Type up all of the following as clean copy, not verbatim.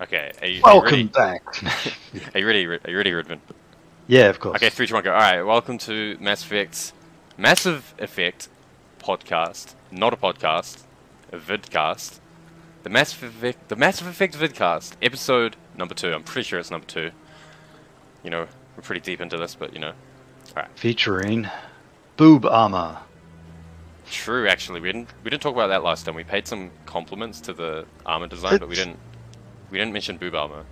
Okay, are you Welcome ready? back. Are you ready? Are you ready, Redman? Yeah, of course. Okay, 3, 2, 1, go. Alright, welcome to Massive Effect podcast. Not a podcast, a vidcast. The Massive Effect vidcast, episode number 2. I'm pretty sure it's number 2. You know, we're pretty deep into this, but you know. Alright. Featuring Boob Armour. True, actually, we didn't talk about that last time. We paid some compliments to the armor design, but we didn't mention Boob Armour.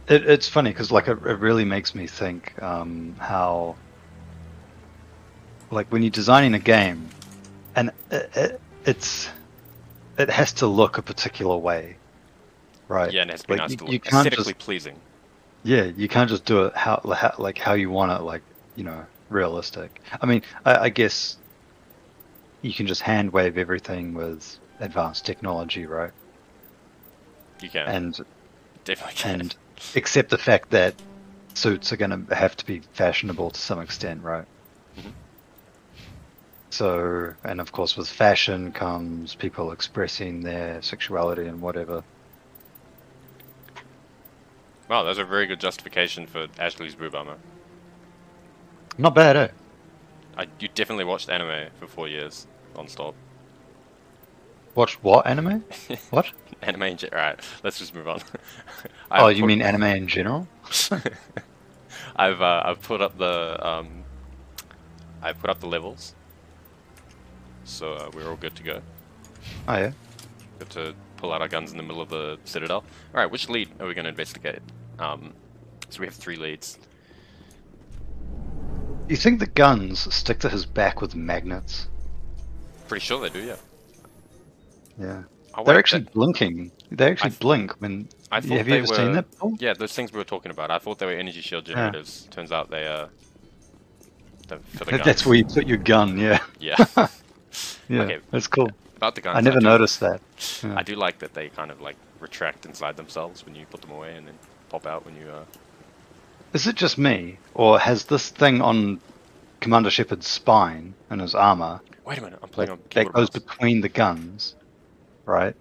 It's funny because like it really makes me think how like when you're designing a game and it has to look a particular way, right? Yeah, and it has to be like nice to you look, can't aesthetically just, pleasing. yeah, you can't just do it how you want it, like, you know, realistic. I mean, I guess you can just hand wave everything with advanced technology, right? You can. And Definitely can. and accept the fact that suits are going to have to be fashionable to some extent, right? Mm-hmm. So, and of course with fashion comes people expressing their sexuality and whatever. Wow, that's a very good justification for Ashley's Boob Armour. Not bad, eh? You definitely watched anime for 4 years, non-stop. Watch what anime? What? Anime in general. Alright, let's just move on. Oh, you mean anime in general? I've put up the levels, so we're all good to go. Oh yeah. Good to pull out our guns in the middle of the citadel. All right, which lead are we going to investigate? So we have 3 leads. You think the guns stick to his back with magnets? Pretty sure they do, yeah. Yeah. Oh, They're wait, actually blinking. They actually blink when. I thought Have you ever seen that before? Yeah, those things we were talking about. I thought they were energy shield generators. Turns out they are. For the guns. That's where you put your gun. Yeah. Yeah. Yeah. Okay. That's cool. About the guns. I never noticed that. Yeah. I do like that they kind of like retract inside themselves when you put them away and then pop out when you. Is it just me, or has this thing on Commander Shepard's spine and his armor? Wait a minute, I'm playing on that keyboard goes mouse. between the guns, right?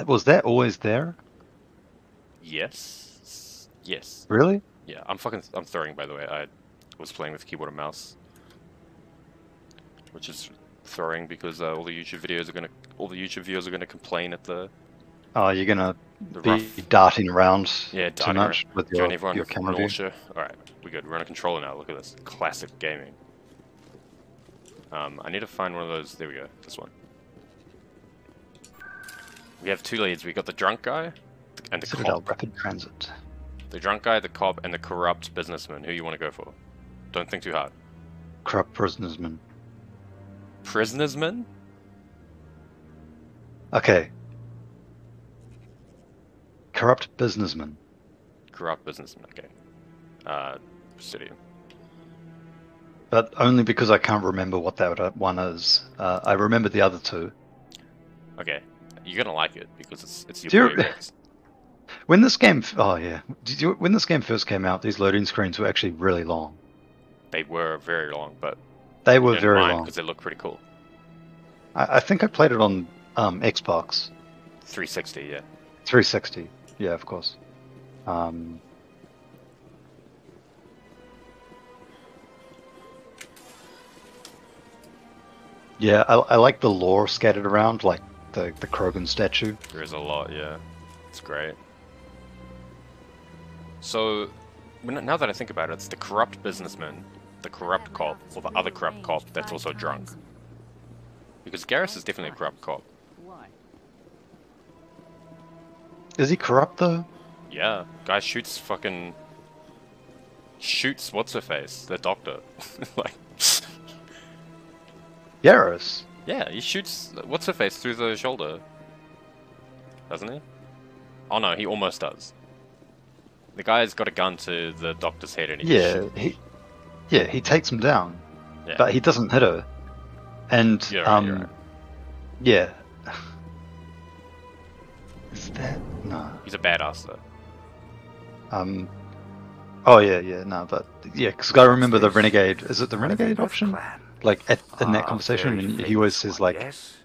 Was that always there? Yes. Yes. Really? Yeah, I'm throwing, by the way. I was playing with keyboard and mouse, which is throwing because all the YouTube viewers are gonna complain at the. Oh, you're gonna be rough darting around Yeah, too much with your camera view? nausea. Alright, we're good. We're on a controller now. Look at this. Classic gaming. I need to find one of those. There we go. This one. We have 2 leads. We got the drunk guy and the Citadel cop. Rapid Transit. The drunk guy, the cop, and the corrupt businessman. Who you want to go for? Don't think too hard. Corrupt prisonersman. Prisonersman? Okay. Corrupt businessman. Corrupt businessman. Okay. Presidium. But only because I can't remember what that one is. I remember the other 2. Okay. You're gonna like it because it's Do your you- boy Wrex. When this game, oh yeah, when this game first came out, these loading screens were actually really long. They were very long, but They were very long. because they look pretty cool. I think I played it on Xbox 360, yeah. 360. Yeah, of course. Yeah, I like the lore scattered around, like the Krogan statue. There is a lot, yeah. It's great. So, now that I think about it, it's the corrupt businessman, the corrupt cop, or the other corrupt cop that's also drunk. Because Garrus is definitely a corrupt cop. Is he corrupt though? Yeah, guy shoots what's-her-face, the doctor. Like, Garrus. yeah, he shoots what's-her-face through the shoulder. Doesn't he? Oh no, he almost does. The guy's got a gun to the doctor's head and he takes him down, yeah. but he doesn't hit her. And You're right. yeah. Is that no? He's a badass though. Oh yeah, no, but yeah, because I remember the renegade. Is it the renegade option? Like in that conversation, and he always says like, Yes,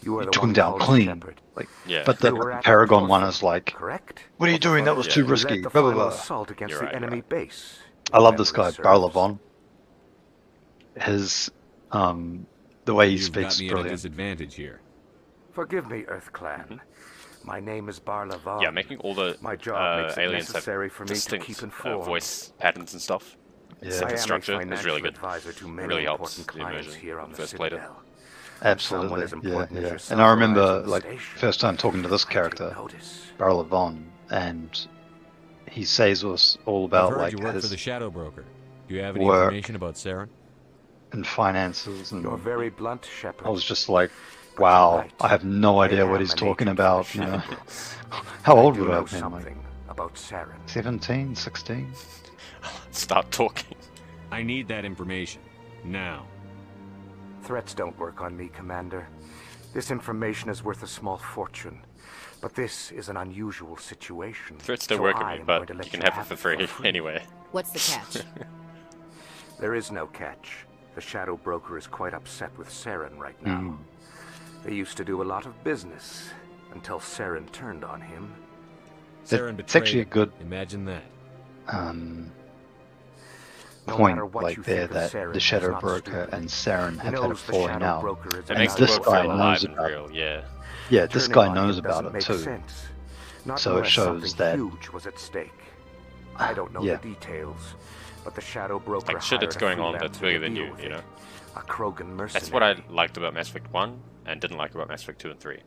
you "You took him down clean." Like, Yeah. But the You were at Paragon the one forefront, is like, correct? what are you doing? That was too Yeah. You risky. led the Blah, blah, final blah. assault against You're the right, enemy base. I love If this memory guy, serves. Barlavon. His, the way he You've speaks got is me at a brilliant. disadvantage here. Forgive me, Earth Clan. My name is Barlavon. Yeah, making all the My job makes it aliens have necessary for me to distinct keep informed. voice patterns and stuff. Yeah. I Second am a structure is financial really good. advisor to many Really helps important the clients immersion here on when the first played it. Citadel. Absolutely, Someone as yeah, important as yeah. yourself And I remember, arrives on like, station. first time talking to this I take character, notice. Barlavon, and he says us all I've about, heard like, you work for his the Shadow Broker. Do you have any work. information about Saren? and finances, and You're very blunt, Shepard. I was just like, But you're wow, right. I have no I idea what am he's an talking agent of the about, you know. Shadow Broker. How old I would do I know have been, like, something about Saren. 17, 16? Start talking. I need that information. Now. Threats don't work on me, Commander. This information is worth a small fortune. But this is an unusual situation. Threats don't so work I on me, am but going to let you can you have it for free anyway. What's the catch? There is no catch. The Shadow Broker is quite upset with Saren right now. They used to do a lot of business until Saren turned on him. Saren It's actually a betrayed good him. Imagine that. No point, matter what like, you there, think of that Saren, the he's Shadow not Broker stupid. and Saren He have had a knows the falling Shadow out. Broker is It an And makes this people guy feel knows alive and about real, yeah. Yeah, this Turning guy on knows him about doesn't it make too. sense. Not So it unless shows something that- huge was at stake. I don't know Yeah. the details, but the Shadow Broker Like shit that's hired a going on freelancer that's to bigger than deal you, with you it. know? A Krogan mercenary. That's what I liked about Mass Effect 1 and didn't like about Mass Effect 2 and 3.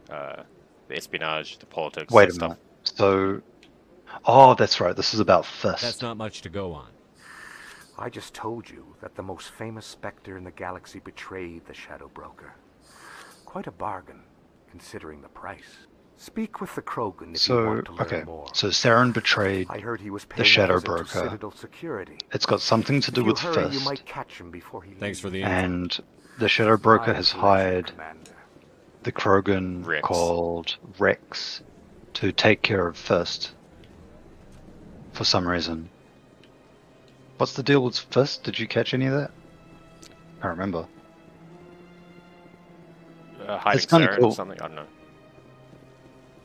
The espionage, the politics, Wait and a stuff. minute. So, oh, that's right. This is about That's Fist. not much to go on. I just told you that the most famous Spectre in the galaxy betrayed the Shadow Broker. Quite a bargain, considering the price. Speak with the Krogan if you So, want to learn okay. more. So Saren betrayed. I heard he was the paying Shadow a visit to Broker. Citadel security. It's got something to do If you with hurry, you Fist. might catch him before he Thanks for leaves. the info. And the Shadow Broker My has pleasure, hired Commander. the Krogan Wrex. called Wrex to take care of Fist for some reason. What's the deal with Fist? Did you catch any of that? I can't remember. Hiding It's kinda Saren cool. or something, I don't know.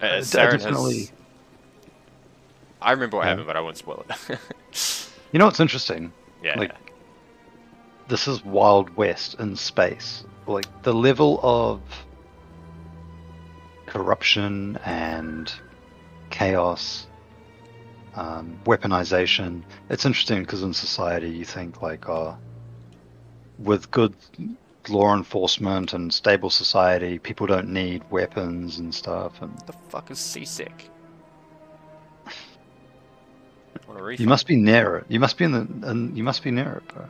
I Saren definitely- has... I remember what Yeah. happened, but I won't spoil it. You know what's interesting? Yeah. Like, this is Wild West in space. Like, the level of corruption and chaos, weaponization. It's interesting because in society you think, like, with good law enforcement and stable society, people don't need weapons and stuff. And What the fuck is seasick? Want a refund? you must be near it. You must be you must be near it, bro.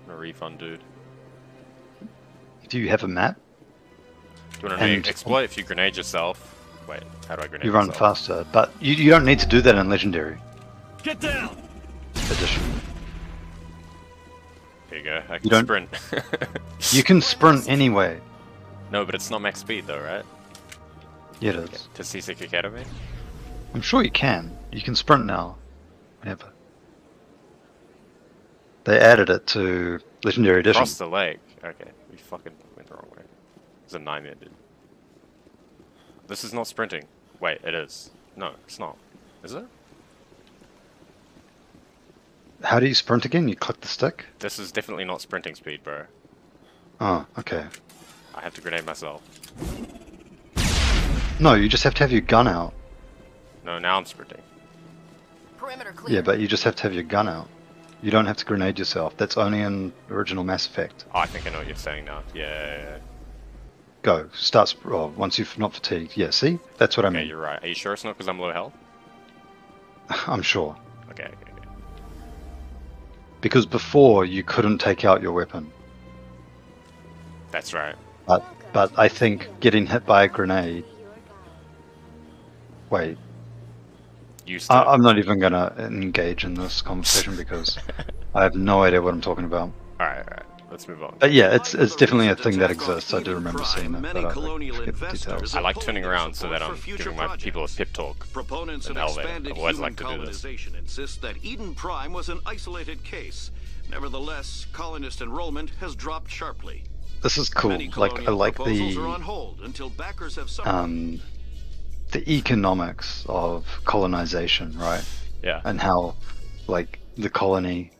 Want a refund, dude. Do you have a map? Do you want to And- exploit if you grenade yourself? Wait, how do I grenade You run myself? faster, but you don't need to do that in Legendary Get down! Edition. There you go, I You can don't- sprint. You can sprint anyway. No, but it's not max speed though, right? Yeah, it is. To Seasick Academy? I'm sure you can. You can sprint now. Whenever. They added it to Legendary Edition. Across the lake. Okay, we fucking went the wrong way. It's a nightmare, dude. This is not sprinting. Wait, it is. No, it's not. Is it? How do you sprint again? You click the stick? This is definitely not sprinting speed, bro. Oh, okay. I have to grenade myself. No, you just have to have your gun out. No, now I'm sprinting. Perimeter clear. Yeah, but you just have to have your gun out. You don't have to grenade yourself. That's only in original Mass Effect. Oh, I think I know what you're saying now. Yeah. Go. Start. Once you've not fatigued. Yeah, see? That's what I Okay, mean. you're right. Are you sure it's not because I'm low health? I'm sure. Okay. Because before, you couldn't take out your weapon. That's right. But I think getting hit by a grenade... Wait, Used to. I'm not even gonna engage in this conversation because I have no idea what I'm talking about. Alright. let's move on. But yeah, it's definitely a thing that exists. I do remember seeing it, many but I colonial forget the investors details. I like turning around so that for I'm future giving my people a projects. pep talk. Proponents in of the elevator. expanded I've always human liked to do this. colonization insist that Eden Prime was an isolated case. Nevertheless, colonist enrollment has dropped sharply. This is cool. Many Like I colonial like proposals are on hold until backers have the economics of colonization, right? Yeah. And how like the colonizing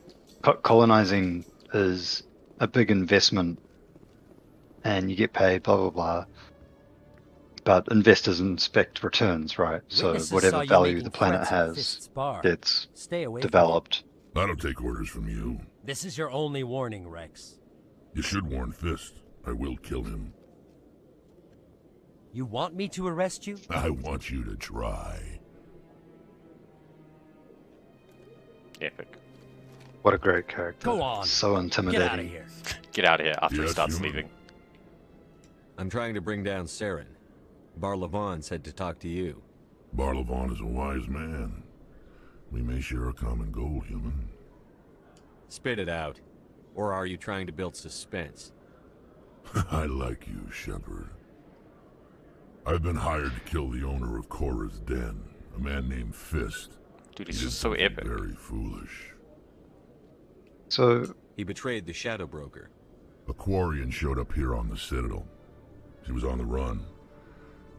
is a big investment and you get paid, blah blah blah. But investors expect returns, right? So Witnesses saw whatever you value making the planet threats at has Fist's bar. gets Stay away developed. I don't take orders from you. From him. This is your only warning, Rex. You should warn Fist. I will kill him. You want me to arrest you? I want you to try. Epic. What a great character. Go on. So Get intimidating. out of here. Get out of here after he Yes, starts human. leaving. I'm trying to bring down Saren. Barlavon said to talk to you. Barlavon is a wise man. We may share a common goal, human. Spit it out. Or are you trying to build suspense? I like you, Shepard. I've been hired to kill the owner of Korra's Den, a man named Fist. Dude, He he's did just so something epic. Very foolish. So He betrayed the Shadow Broker. A Quarian showed up here on the Citadel. She was on the run.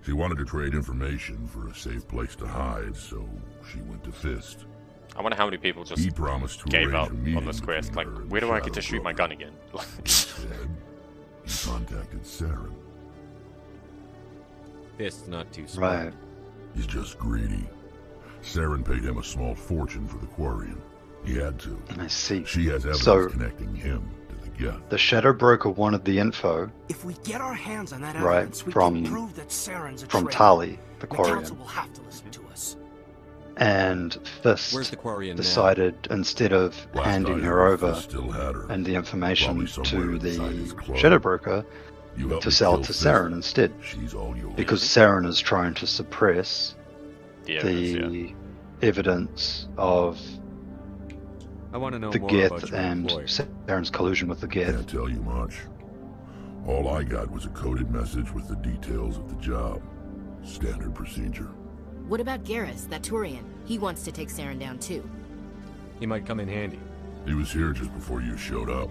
She wanted to trade information for a safe place to hide, so she went to Fist. I wonder how many people just He promised to gave arrange up a meeting on this quest. between Like, her and where the do I get to Shadow shoot my Broker. gun again? Instead, he contacted Saren. Fist's not too smart. right. He's just greedy. Saren paid him a small fortune for the Quarian. He had to. I see. She has evidence So- connecting him to the Geth. The Shadow Broker wanted the info If we get our hands on that Right, evidence, we from- can prove that Saren's a from traitor. Tali, the The council Quarian. will have to listen to us. And Where's Fist the Quarian decided instead of Last handing I her heard, over Fist still had her. and the information Probably somewhere to inside his the club. Shadow Broker You help to me sell kill to Fist. Saren instead. She's all yours. Because Saren is trying to suppress Yeah, the evidence of I want to know the more about Geth your and employer. Saren's collusion with the Geth. Can't tell you much. All I got was a coded message with the details of the job. Standard procedure. What about Garrus, that Turian? He wants to take Saren down too. He might come in handy. He was here just before you showed up.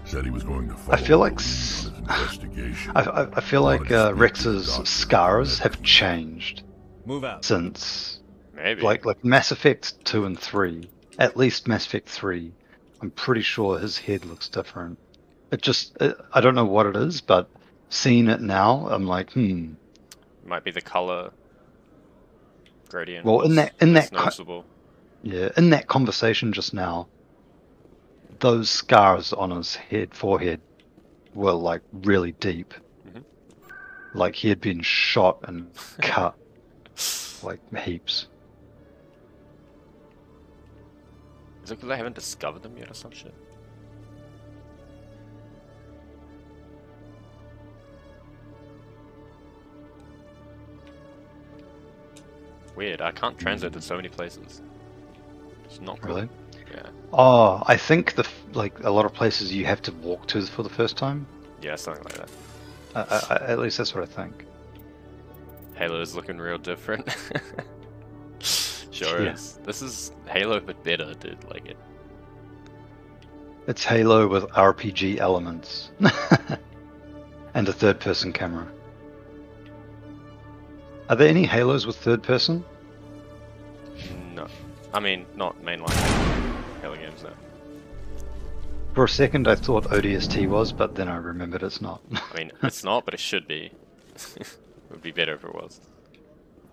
Said he was going to follow feel like the lead on his investigation. I feel Wanted like to speak to the Rex's doctor scars have directly. changed Move out. since Maybe. like Mass Effect 2 and 3. At least Mass Effect 3. I'm pretty sure his head looks different. I don't know what it is, but seeing it now, I'm like, Might be the color gradient. Well, in that It's co- noticeable. Yeah, in that conversation just now, those scars on his forehead were like really deep. Mhm. Like he had been shot and cut like heaps. Is it because they haven't discovered them yet or some shit? Weird, I can't translate to so many places. It's not cool. Really? Yeah. Oh, I think like a lot of places you have to walk to for the first time. Yeah, something like that. At least that's what I think. Halo's looking real different. Sure Yeah. is. This is Halo but better, dude. Like it. It's Halo with RPG elements and a third-person camera. Are there any Halos with third-person? No. I mean, not mainline Halo games, no. For a second, I thought ODST was, but then I remembered it's not. I mean, it's not, but it should be. It would be better if it was.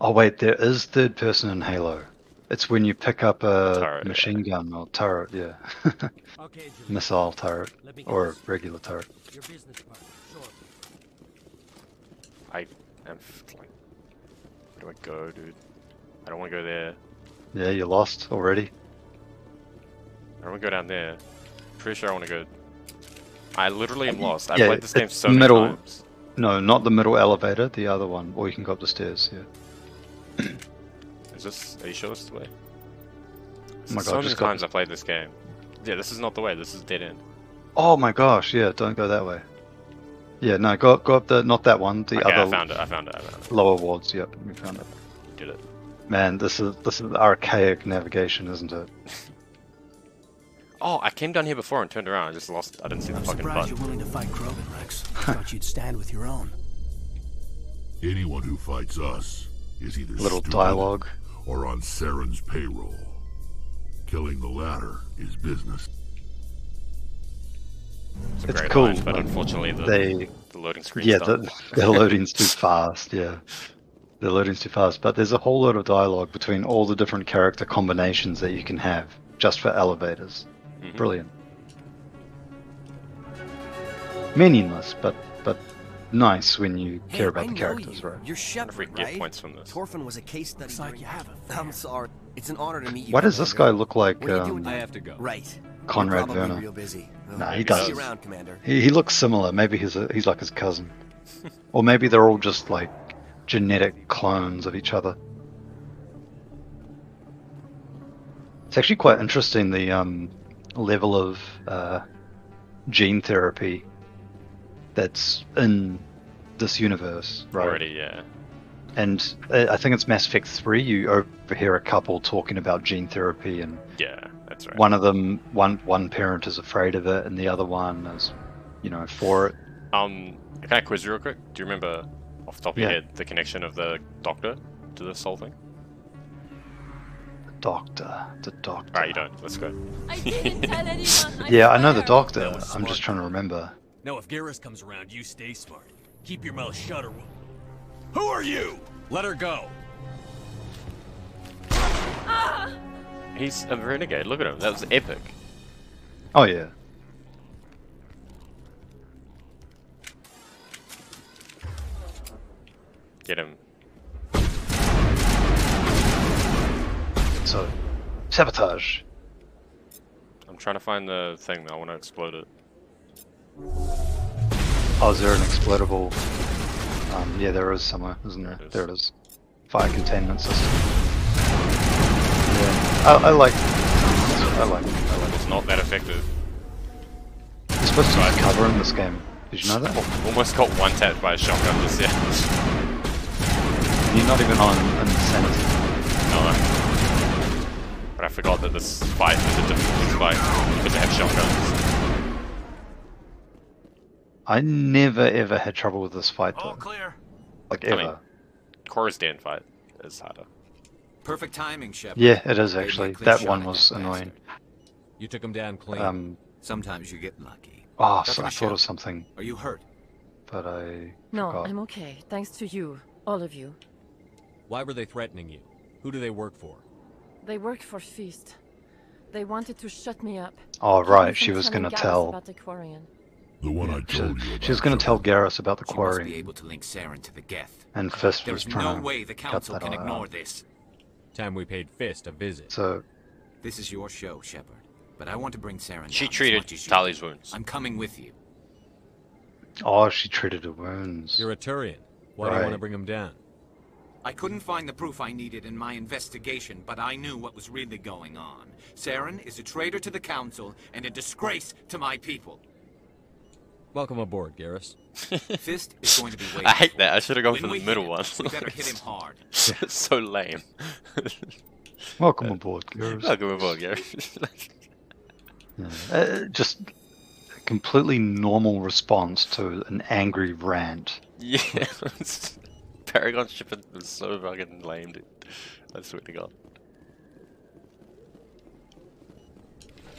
Oh wait, there is third person in Halo. It's when you pick up a Turret, machine gun or turret, yeah. Okay, Julie. Missile turret Let me or a guess. regular turret. Your business partner, sure. I am like, where do I go, dude? I don't want to go there. Yeah, you lost already. I don't want to go down there. Pretty sure I want to go. I literally am lost. I've Yeah, played this game it's so many middle- times. No, not the middle elevator, the other one. Or you can go up the stairs, yeah. Is this? Are you sure this is the way? Oh my so God, many just got times I played this game. Yeah, this is not the way. This is dead end. Oh my gosh, yeah, don't go that way. Yeah, no, go up the, not that one, the Okay, other I found it. lower wards. Yep, we found it. Did it. Man, this is archaic navigation, isn't it? Oh, I came down here before and turned around. I just lost. I didn't see the I'm fucking surprised button. you're willing to fight Krogan, Rex. I thought you'd stand with your own. Anyone who fights us is either Little stupid dialogue. or on Saren's payroll. Killing the latter is business. It's a It's great cool, line, but like, unfortunately they- the loading screen Yeah, stopped. the loading's too fast, yeah. The loading's too fast, but there's a whole lot of dialogue between all the different character combinations that you can have just for elevators. Mhm. Brilliant. Meaningless, but nice when you care about the characters, right? I You're wonder if we Shepard, can get right? points from this. Torfin was a case study. Looks like you have it. I'm sorry. It's an honor to meet you. Why does this guy Commander. look like What are you doing I here? have to go. Right. Conrad You're probably Werner? real busy. Nah, he maybe does. See you around, Commander. He looks similar. Maybe he's like his cousin, or maybe they're all just like genetic clones of each other. It's actually quite interesting the level of gene therapy that's in this universe, right? Already, yeah. And I think it's Mass Effect 3. You overhear a couple talking about gene therapy, and Yeah, that's right. one of them, one parent is afraid of it, and the other one is, for it. Can I quiz you real quick? Do you remember off the top of your Yeah. head the connection of the Doctor to this whole thing? The doctor. Right, you don't. Let's go. I didn't tell anyone. Yeah, I know the swear. doctor. That was I'm smart. just trying to remember. Now, if Garrus comes around, you stay smart. Keep your mouth shut or we'll... Who are you? Let her go. He's a renegade. Look at him. That was epic. Oh yeah. Get him. So, sabotage. I'm trying to find the thing. I want to explode it. Oh, is there an explodable? Yeah, there is somewhere, isn't there? There is. There it is. Fire containment system. Yeah, I like. It's not that effective. You're supposed to use cover in this game. Did you know that? Almost got one tapped by a shotgun just yet. You're not even on insanity. No. But I forgot that this fight is a difficult fight because they have shotguns. I never ever had trouble with this fight though. All clear. Like I ever. mean, Korra's Den fight is harder. Perfect timing, Shepard. Yeah, it is Gave me a actually. clear That shot one at was that annoying. bastard. You took him down clean. Sometimes you get lucky. Oh, Dr. so I Michelle, thought of something, Are you hurt? but I No, forgot. I'm okay. Thanks to you, all of you. Why were they threatening you? Who do they work for? They worked for Feast. They wanted to shut me up. Oh Keep me right, from she was telling gonna Garrus tell. about the Quarian. The one I She, told you about. she was gonna tell Garrus about the She must be quarry, able to link Saren to the Geth. and Fist was There's trying no to way the cut Council that can all ignore out. this. Time we paid Fist a visit. So This is your show, Shepard. But I want to bring Saren She down as treated much as you Tali's do. wounds. I'm coming with you. oh, she treated her wounds. You're a Turian. Why do you Right. want to bring him down? I couldn't find the proof I needed in my investigation, but I knew what was really going on. Saren is a traitor to the Council and a disgrace to my people. Welcome aboard, Garrus. Fist is going to be waiting. I hate for that. I us. should have gone When for the we hit middle him, one. We better hit him hard. It's so lame. Welcome aboard, Garrus. Welcome aboard, Gary. Just a completely normal response to an angry rant. Yeah. Paragon shipping was so fucking lame, dude. I swear to God.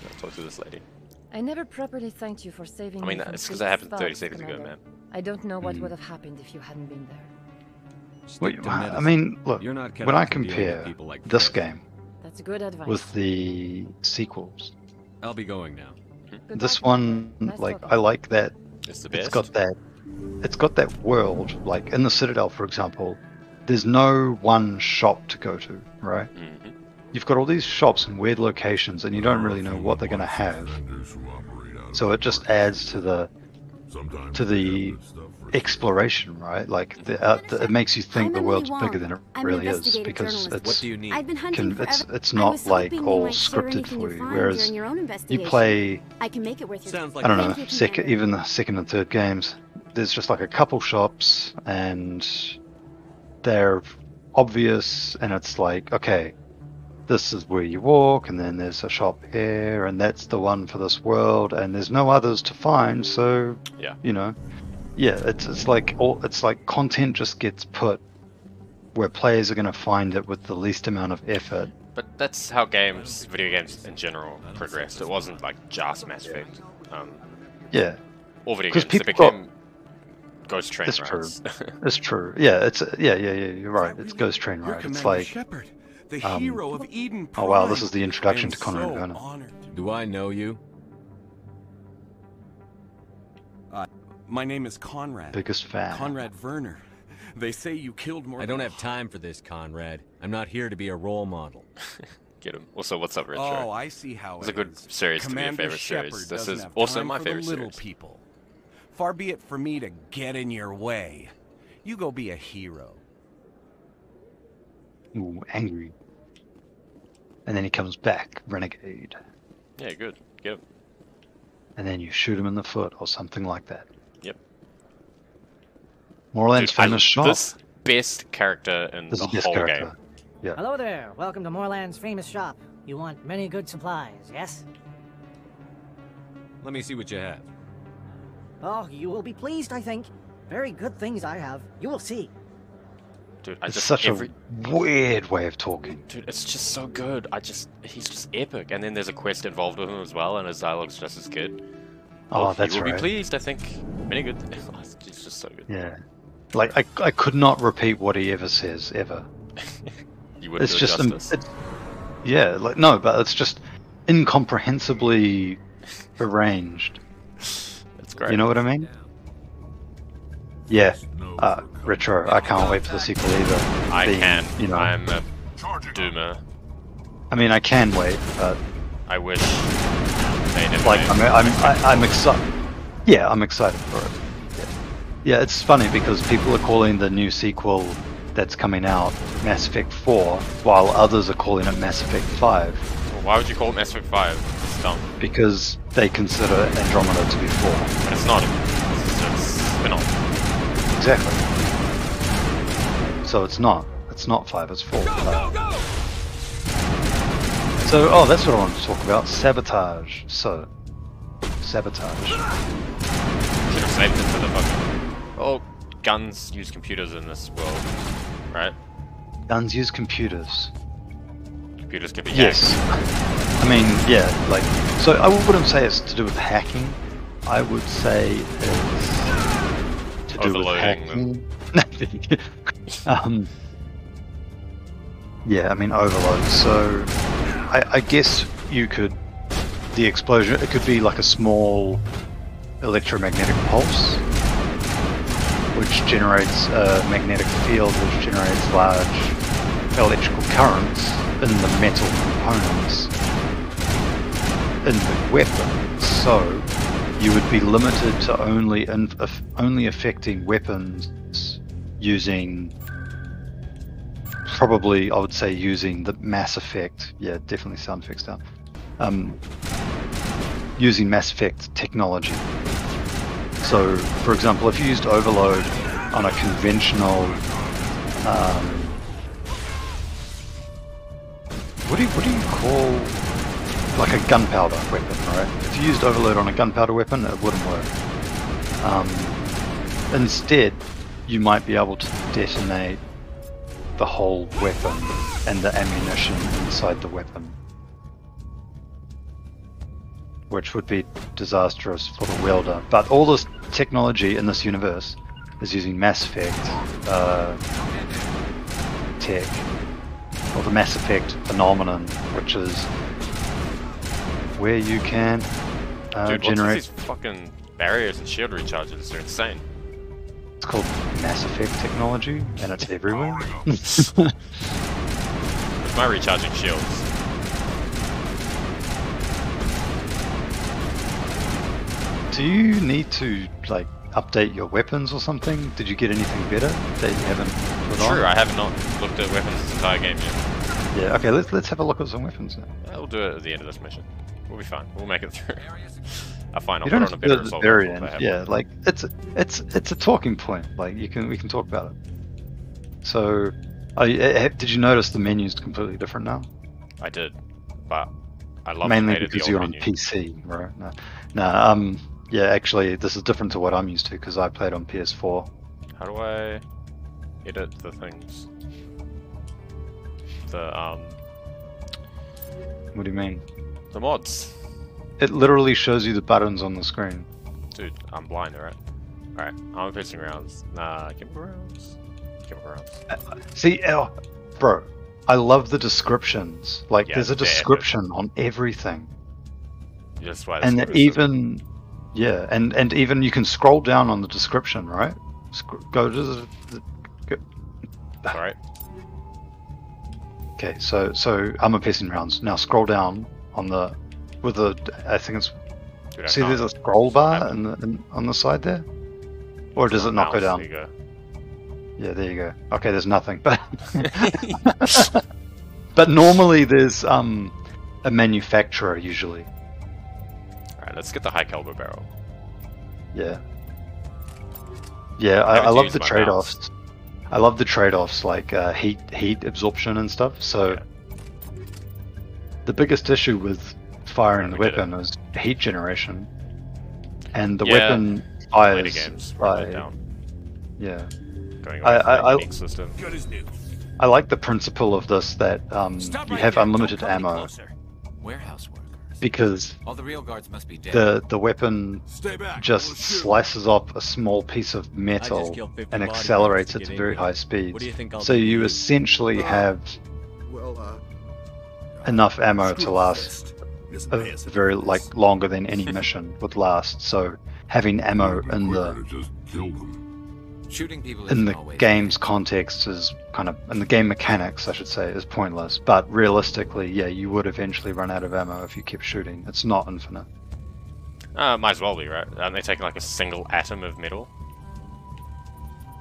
I'll talk to this lady. I never properly thanked you for saving I mean, me from it's because Feast's that happened 30 thugs, seconds ago, Commander. man. I don't know what would have happened if you hadn't been there. Stick Wait, to I medicine. mean, look, You're not cut when I out for dealing with compare people like this Fist. game That's good advice. with the sequels, I'll be going now. Goodbye, this Commander. one, Nice like, talking I to you. like that It's the best. it's got that world, like in the Citadel, for example, there's no one shop to go to, right? Mhm. You've got all these shops in weird locations and you don't really know what they're going to have. So it just adds to the to the exploration, right? Like it makes you think the world's bigger than it really is, because it's What do you need? I've been hunting it's forever. I was not like hoping you all might share scripted anything for you you. find Whereas during your own you investigation. play, I can make it worth your Sounds like I don't Thank know, you, Commander. even the second and third games, there's just like a couple shops and they're obvious, and it's like, okay, this is where you walk, and then there's a shop here, and that's the one for this world, and there's no others to find. So Yeah. you know, yeah, it's like content just gets put where players are going to find it with the least amount of effort. But that's how video games in general progressed. It wasn't like just Mass Effect. Yeah. All video 'Cause games. They people became Ghost Train It's true. rides. It's true. Yeah, yeah. You're right. It's Ghost Train You're Ride. It's Commander like, Shepard, the hero of Eden oh wow, Prime. this is the introduction I to am Conrad so Werner. honored. Do I know you? My name is Conrad. Biggest fan. Conrad Werner. They say you killed more. I don't have time for this, Conrad. I'm not here to be a role model. Get him. Also, what's up, Retro? Oh, I see how It's a it good is. series to be a Commander favorite Shepard series. This doesn't is have also time my for favorite the little series. people. Far be it for me to get in your way. You go be a hero. Ooh, angry. And then he comes back, renegade. Yeah, good. Get him. And then you shoot him in the foot or something like that. Yep. Moorland's Dude, famous shop. This best character in This the is the best whole character. game. Yeah. Hello there. Welcome to Moorland's famous shop. You want many good supplies, yes? Let me see what you have. Oh, you will be pleased, I think. Very good things I have. You will see. Dude, It's such a weird way of talking. Dude, it's just so good. He's just epic. And then there's a quest involved with him as well, and his dialogue's just as good. Oh, that's You will right. be pleased, I think. Many good. It's just so good. Yeah. Like, I could not repeat what he ever says, ever. You wouldn't It's do just, it justice. yeah, like, no, but it's just incomprehensibly arranged. That's great. You know what I mean? Yeah. Retro, I can't wait for the sequel either. I can. You know, I'm a doomer. I mean, I can wait, but I wish they never like, made I'm excited. Yeah, I'm excited for it. Yeah, it's funny because people are calling the new sequel that's coming out Mass Effect 4, while others are calling it Mass Effect 5. Well, why would you call it Mass Effect 5? It's dumb. Because they consider Andromeda to be 4. But it's not. It's a spin-off. Exactly. So it's not 5, it's 4. So, oh, that's what I wanted to talk about. Sabotage. So, sabotage. Should have saved it for the fucking... Oh, guns use computers in this world, right? Guns use computers. Computers can be Yes. hacked. I mean, yeah, like, so I wouldn't say it's to do with hacking. I would say it's to do with Overloading hacking. Yeah, I mean, overload. So, I guess you could, the explosion, it could be like a small electromagnetic pulse, which generates a magnetic field, which generates large electrical currents in the metal components in the weapon. So you would be limited to only affecting weapons using, probably I would say using the Mass Effect, yeah, definitely sound effects down, using Mass Effect technology. So, for example, if you used overload on a conventional, what do you call, like a gunpowder weapon, right? If you used overload on a gunpowder weapon, it wouldn't work. Instead, you might be able to detonate the whole weapon and the ammunition inside the weapon, which would be disastrous for the wielder. But all this technology in this universe is using Mass Effect tech, or the Mass Effect phenomenon, which is where you can Dude, generate... what's with these fucking barriers and shield recharges? They're insane. It's called Mass Effect technology, and it's everywhere. With my recharging shields. Do you need to like update your weapons or something? Did you get anything better that you haven't put on? True, I have not looked at weapons this entire game yet. Yeah, okay, let's have a look at some weapons now. We'll do it at the end of this mission. We'll be fine. We'll make it through. I find I'll You don't put on have a to do it better at the assault very rifle if I end. have Yeah, one. like it's a talking point. Like we can talk about it. So, did you notice the menu's completely different now? I did, but I love Mainly the because old you're menu. on PC, right? No, yeah, actually, this is different to what I'm used to because I played on PS4. How do I edit the things? What do you mean? The mods. It literally shows you the buttons on the screen. Dude, I'm blind, alright? Alright, I'm pitching rounds. Nah, chemical rounds. Chemical rounds. See, bro, I love the descriptions. Like, Yeah, there's a they're description on everything. That's why And it's even, yeah, and even you can scroll down on the description, right? Go to the Alright. Okay, so I'm a pissing rounds. Now scroll down on the I think it's Dude, I see can't. there's a scroll bar on the side there, or does it not go Mouse, down? there you go. Yeah, there you go. Okay, there's nothing, but but normally there's a manufacturer usually. Alright, let's get the high caliber barrel. Yeah. Yeah, I love the trade-offs. I love the trade-offs like heat absorption and stuff. So the biggest issue with firing the weapon is heat generation, and the weapon fires games by down. yeah. Going away from the unique system. Good as new. I like the principle of this that Stop you right have there. unlimited Don't come any ammo closer. Warehouse workers. because All the real guards must be dead. the weapon Stay back. just We'll shoot. slices off a small piece of metal killed 50 and body accelerates parts it to to get very in high here. speeds. What do you think I'll So do to you you? essentially have Well, enough ammo to screw last this a man's very like longer than any mission would last. So having ammo in Quicker the to just kill them. Shooting people in isn't the always game's context is kind of in the game mechanics I should say is pointless. But realistically, yeah, you would eventually run out of ammo if you kept shooting. It's not infinite. Might as well be, right? Aren't they taking like a single atom of metal?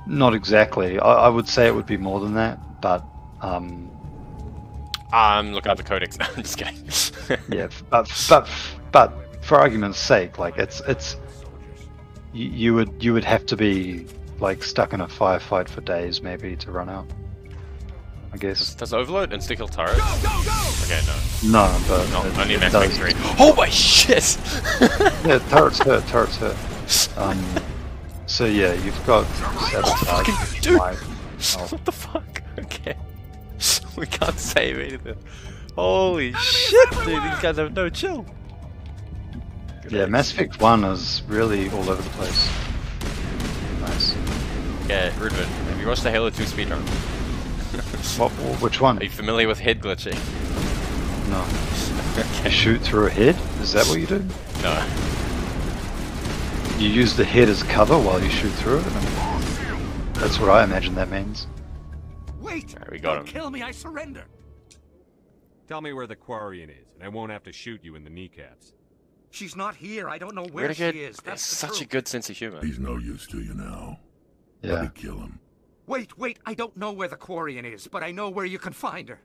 Not exactly. I would say it would be more than that, but I'm looking at the codex. I'm just kidding. yeah, but for argument's sake, like it's you would have to be like stuck in a firefight for days maybe to run out. I guess. Does Overload insta kill turrets? Okay, no. No, but No, it- only it Mass does. Effect 3. Oh my shit! Yeah, turrets hurt. Turrets hurt. So yeah, you've got sabotage. Fucking dude! Light. What the fuck? Okay. We can't save anything. Holy shit, dude! These guys have no chill. Yeah, Mass Effect 1 is really all over the place. Nice. Yeah, Rudman, have you watched the Halo 2 speedrun? Which one? Are you familiar with head glitching? No. You shoot through a head? Is that what you do? No. You use the head as cover while you shoot through it? That's what I imagine that means. Wait! Alright, we got Don't him. kill me, I surrender! Tell me where the Quarian is, and I won't have to shoot you in the kneecaps. She's not here. I don't know where Renegade she is. has That's the such a truth. good sense of humor. He's no use to you now. Yeah. Let me kill him. Wait. I don't know where the Quarian is, but I know where you can find her.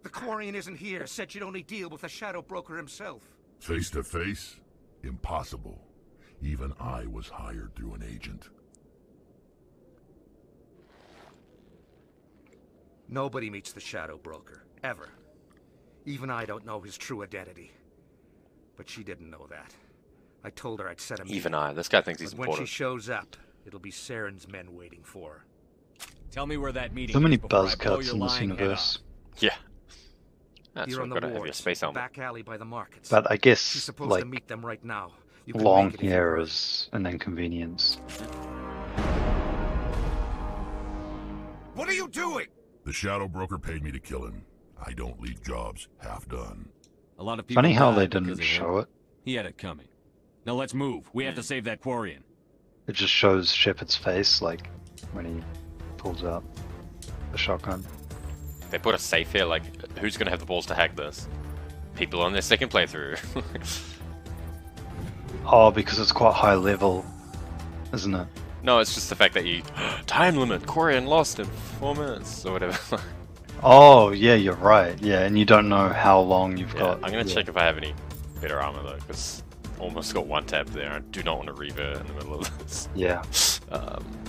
The Quarian isn't here. Said she'd only deal with the Shadow Broker himself. Face to face? Impossible. Even I was hired through an agent. Nobody meets the Shadow Broker, ever. Even I don't know his true identity. But she didn't know that. I told her I'd set him. Even I. This guy thinks he's But when she important. shows up, it'll be Saren's men waiting for her. Tell me where that meeting So many is before buzz I blow cuts your in this lying head universe. Yeah. That's Here what on the gotta have your wards, space the helmet. back alley by the markets. But I She's guess, supposed like, to meet them right now. You can long make it if you hair hurry. is an inconvenience. What are you doing? The Shadow Broker paid me to kill him. I don't leave jobs half done. A lot of people Funny how died they because didn't of him. show it. He had it coming. Now let's move. We have to save that Quarian. It just shows Shepard's face, like, when he pulls out the shotgun. They put a safe here, like, who's gonna have the balls to hack this? People on their second playthrough. Oh, because it's quite high level, isn't it? No, it's just the fact that you... Time limit! Quarian lost in 4 minutes, or whatever. Oh, yeah, you're right. Yeah, and you don't know how long you've Yeah, got. I'm gonna check if I have any better armor though, because almost got one tap there. I do not want to revert in the middle of this. Yeah.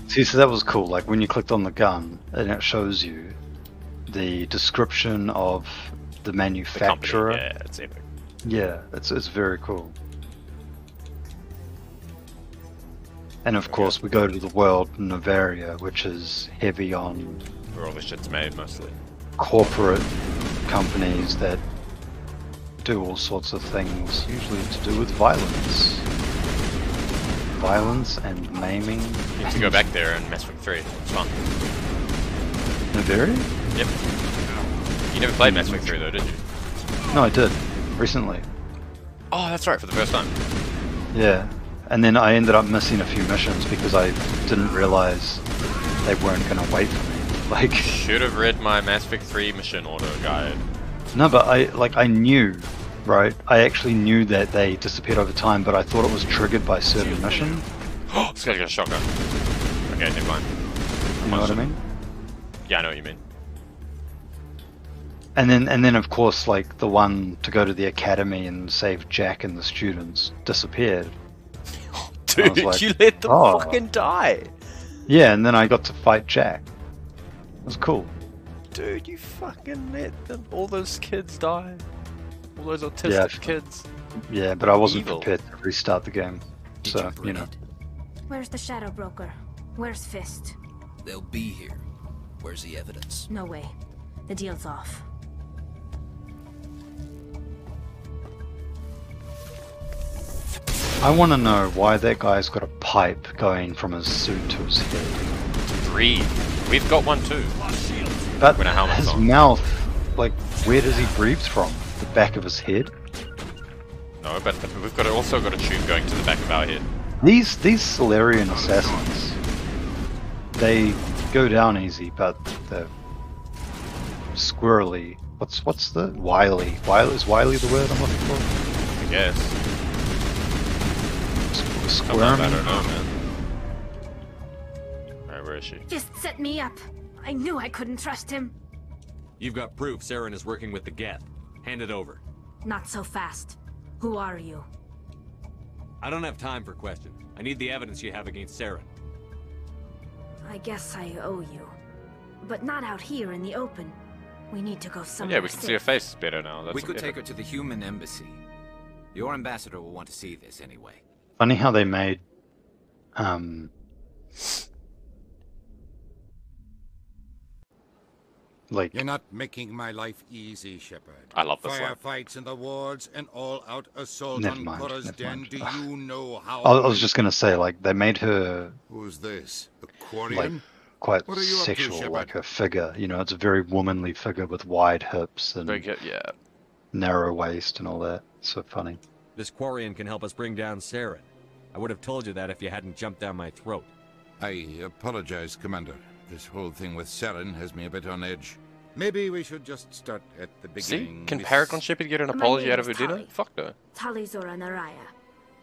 See, so that was cool. Like when you clicked on the gun, and it shows you the description of the manufacturer. Yeah, it's epic. Yeah, it's very cool. And of course, we go to the world Novaria, which is heavy on Where all this shit's made mostly. corporate companies that do all sorts of things, usually to do with violence. Violence and maiming. You need to go back there and Mass Effect 3. It's fun. Novaria? Yep. You never played Mass Effect 3 though, did you? No, I did. Recently. Oh, that's right, for the first time. Yeah. And then I ended up missing a few missions because I didn't realize they weren't going to wait for me. Like, should have read my Mass Effect 3 mission order guide. No, but I knew, right? I actually knew that they disappeared over time, but I thought it was triggered by certain mission. Oh, this guy got a shotgun. Okay, never mind. You know what I mean? Yeah, I know what you mean. And then of course, like the one to go to the academy and save Jack and the students disappeared. Dude, like, you let them fucking die. Yeah, and then I got to fight Jack. It was cool. Dude, you fucking let them, all those kids die. All those autistic kids. Yeah, but I wasn't Evil. prepared to restart the game. So, you know. Where's the Shadow Broker? Where's Fist? They'll be here. Where's the evidence? No way. The deal's off. I want to know why that guy's got a pipe going from his suit to his head. Breathe. We've got one too. But When our helmet's his on. mouth, like, where does he breathe from? The back of his head? No, but we've got also got a tube going to the back of our head. These Solarian assassins, they go down easy, but they're squirrely. What's the wily? Is wily the word I'm looking for? I guess. Squirmy. I don't know, man. Alright, where is she? Fist set me up. I knew I couldn't trust him. You've got proof Saren is working with the Geth. Hand it over. Not so fast. Who are you? I don't have time for questions. I need the evidence you have against Saren. I guess I owe you. But not out here in the open. We need to go somewhere Yeah, we can see her safe. face better now. That's We could better. take her to the human embassy. Your ambassador will want to see this anyway. Funny how they made like, You're not making my life easy, Shepard. I love this line. Firefights in the wards, an all-out assault Never on mind, Cora's never den. mind. Do you know how? I was just gonna say, like, they made her Who's this? The Quarian? like quite What are you up to, sexual, Shepard? like her figure. You know, it's a very womanly figure with wide hips and Yeah. narrow waist and all that. So funny. This Quarian can help us bring down Saren. I would have told you that if you hadn't jumped down my throat. I apologize, Commander. This whole thing with Saren has me a bit on edge. Maybe we should just start at the beginning. See? Can Miss- Paragon Shepard get an My apology name out of her is dinner? Tali. Fuck no. Tali Zora Naraya.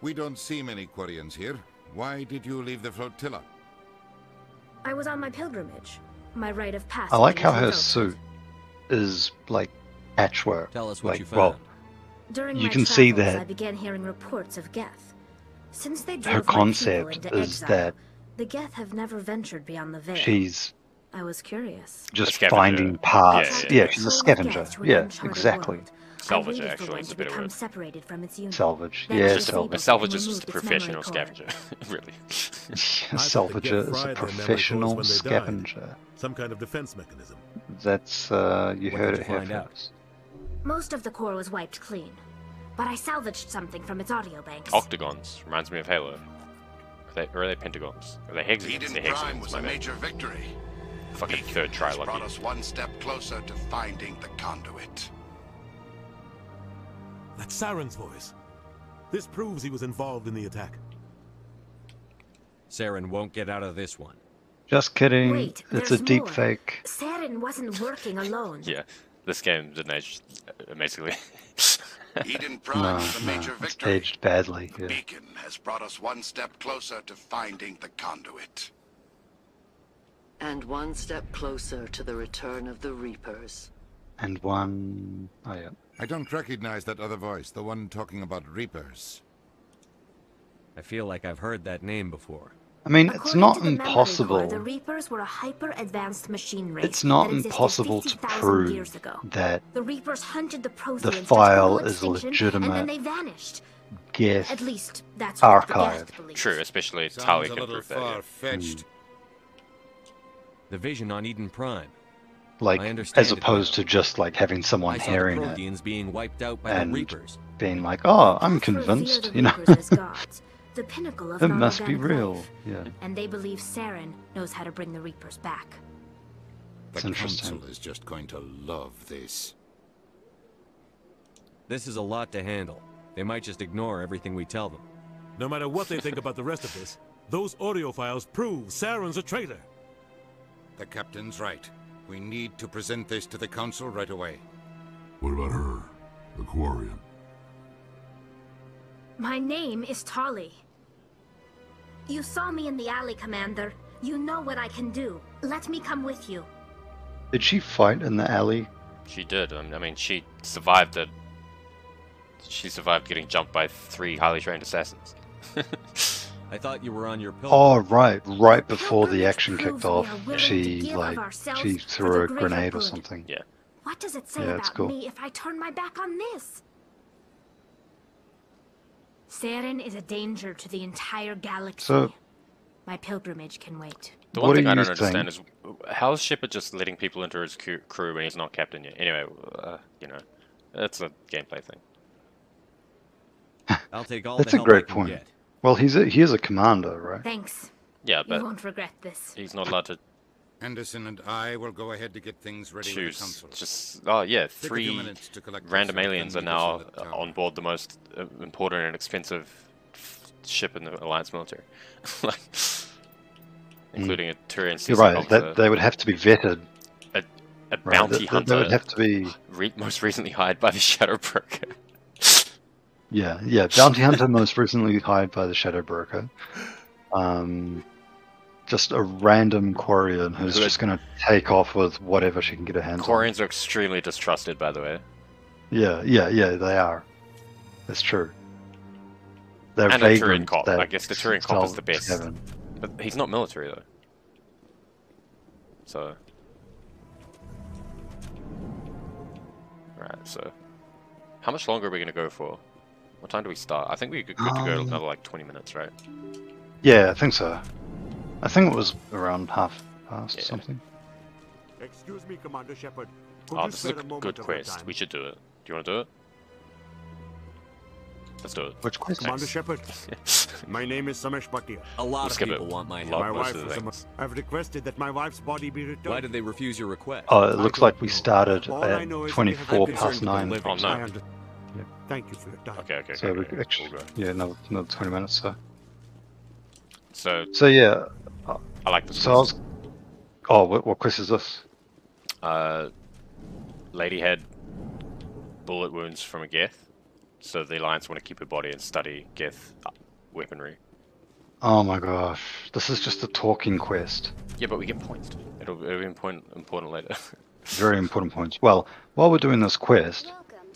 We don't see many Quarians here. Why did you leave the flotilla? I was on my pilgrimage. My rite of passage. I like how was her revoked. suit is like patchwork. Tell us what like, you well, found. During you my can see travels, that I began hearing reports of Geth. Since they her drove my people concept into is exile, that the Geth have never ventured beyond the veil. she's I was curious. just scavenger. finding parts. Yeah, Yeah, she's a scavenger. Yeah, exactly. Salvage, I waved actually, the one is a to better become word. separated from its unit. Salvage. Then Yeah, she salvage. A disabled salvage and is just a removed its professional memory core. scavenger. Really. A salvager is a professional scavenger. Some kind of defense mechanism. That's, you What heard did it you here find out? first. Most of the core was wiped clean, but I salvaged something from its audio banks. Octagons. Reminds me of Halo. Or are they pentagons? Are they hexagons? Eden They're Prime hexagons, was my a bad. major victory. Fucking Beacon third try has brought lucky. us one step closer to finding the conduit. That's Saren's voice. This proves he was involved in the attack. Saren won't get out of this one. Just kidding. Wait, it's there's a deep more. fake. Saren wasn't working alone. Yeah. This game didn't age amazingly. Eden Prime No, is a major it's victory. aged badly. Yeah. Beacon has brought us one step closer to finding the conduit. And one step closer to the return of the Reapers. And one... Oh, yeah. I don't recognize that other voice, the one talking about Reapers. I feel like I've heard that name before. I mean, it's According not to the memory impossible. core, the Reapers were a hyper-advanced machine race. It's not that existed impossible to 50,000 years prove ago. that The Reapers hunted the Protheans the to file total is extinction, and then legitimate they vanished. Geth At least that's what the archive. Geth believes. True, especially Sounds Tali a can little prove that. Yeah. far-fetched. The vision on Eden Prime. Like, I understand as it opposed now. to just like having someone I saw the hearing it Protheans being wiped out by the and Reapers. being like, "Oh, I'm Geth revere convinced," the you know. Reapers as gods, the pinnacle of It must be non-organic real. life. Yeah. And they believe Saren knows how to bring the Reapers back. The It's interesting. Council is just going to love this. This is a lot to handle. They might just ignore everything we tell them. No matter what they think about the rest of this, those audio files prove Saren's a traitor. The captain's right. We need to present this to the Council right away. What about her? The Quarian? My name is Tali. You saw me in the alley, Commander. You know what I can do. Let me come with you. Did she fight in the alley? She did. I mean, she survived it. She survived getting jumped by 3 highly trained assassins. I thought you were on your pilgrim. Oh, right before the action kicked proves we off, are willing she to give of like ourselves she for threw the a greater grenade or good. something. Yeah. What does it say Yeah, it's about cool. me if I turn my back on this? Saren is a danger to the entire galaxy. So, My pilgrimage can wait. The What one do thing I you don't understand think? is how is Shepard just letting people into his crew when he's not captain yet? Anyway, you know, that's a gameplay thing. I'll take all that's the a help I great can point. get. Well, he is a commander, right? Thanks. Yeah, You but won't regret this. he's not allowed to Anderson and I will go ahead to get things ready with the choose. Council. Just yeah, Take a few 3 minutes to collect random some aliens are friendly now vessel at town. on board the most important and expensive ship in the Alliance military, like, including a Turian You're seasoned right. officer, That they would have to be vetted. a Right, bounty they hunter, would have to be. most recently hired by the Shadow Broker. Yeah. Bounty hunter, most recently hired by the Shadow Broker. Just a random Quarian who's Who- just going to take off with whatever she can get her hands on. Quarians are extremely distrusted, by the way. Yeah, they are. That's true. They're And a Turian vagrants cop. that I guess the Turian cop is the best. Kevin. But he's not military, though. So... Right, so... How much longer are we going to go for? What time do we start? I think we're good to go another, like, 20 minutes, right? Yeah, I think so. I think it was around half past or something. Excuse me, Commander Shepard. Could Oh, you this is spare a a moment good of your quest. time? We should do it. Do you want to do it? Let's do it. Which quest? Commander Shepard, my name is Samesh Bhatia. A lot We'll of skip people it. want my Love help. My most wife of the was things. I've requested that my wife's body be returned. Why did they refuse your request? Oh, it looks like we started All I at know is we 24 have past concerned 9. with the Oh, living. no. I under- Thank you for your time. Okay. So we okay. actually, We'll go. yeah, another 20 minutes. So Yeah. I like this So I quest. was. Oh, what quest is this? Lady had bullet wounds from a Geth, so the Alliance want to keep her body and study Geth weaponry. Oh my gosh, this is just a talking quest. Yeah, but we get points. It'll be important later. Very important points. Well, while we're doing this quest,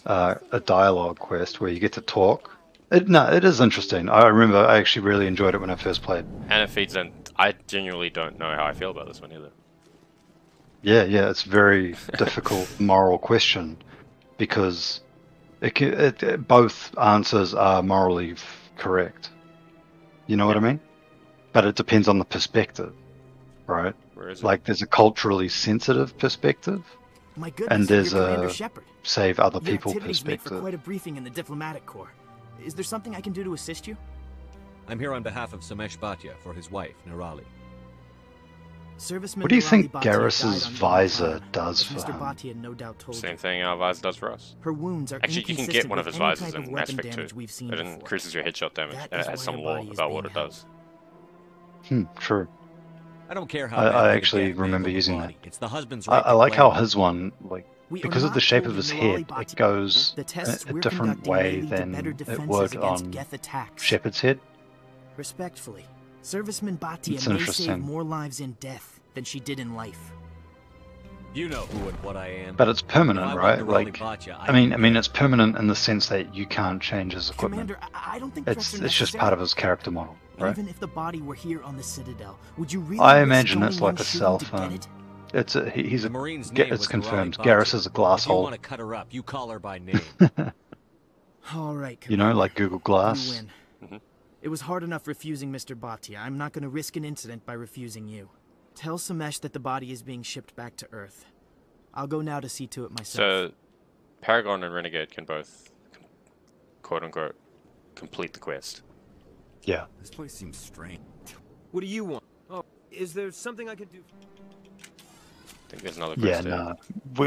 a dialogue quest where you get to talk. It is interesting. I remember I actually really enjoyed it when I first played. And it feeds in. I genuinely don't know how I feel about this one either. Yeah, it's a very difficult moral question because both answers are morally correct. You know what I mean? But it depends on the perspective, right? Where is it? Like there's a culturally sensitive perspective, My goodness, and there's you're Commander a Shepard. save other Your people activities make for perspective. quite a briefing in the diplomatic corps. Is there something I can do to assist you? I'm here on behalf of Samesh Bhatia for his wife, Nirali. Serviceman What do you think Nirali Bhatia died Garrus's on visor Yavin, does as for Mr. him? Bhatia no doubt told Same you. thing our visor does for us. Her wounds are Actually, you can get inconsistent one of with his any visors type of in Mass weapon Effect 2. damage we've seen It before. increases your headshot damage, That and is it has why some her law body is about what being it does. True. I don't care how I badly the actually Geth may remember handle the using body. that. It's the husband's I right to like claim how it. his one, like, because of the shape of his head, it goes a different way than it would on Shepard's head. Respectfully, Serviceman Bhatia It's may interesting. save more lives in death than she did in life. You know who and what I am. But it's permanent, If I right? wasn't Like, rolling Bhatia, I mean, it's permanent in the sense that you can't change his equipment. Commander, I don't think It's just part of his character model, right? Even if the body were here on the Citadel, would you really I risk imagine going it's in like a shooting cell to get phone. it? It's a he's a. Marine's name It's was confirmed. Marani Garrus Bhatia. is a glass If you hole. want to cut her up, you call her by name. All right, You know, like Google you Glass. win. It was hard enough refusing Mr. Bhatia. I'm not going to risk an incident by refusing you. Tell Samesh that the body is being shipped back to Earth. I'll go now to see to it myself. So, Paragon and Renegade can both, quote-unquote, complete the quest. Yeah. This place seems strange. What do you want? Oh, is there something I could do? I think there's another Yeah, quest there.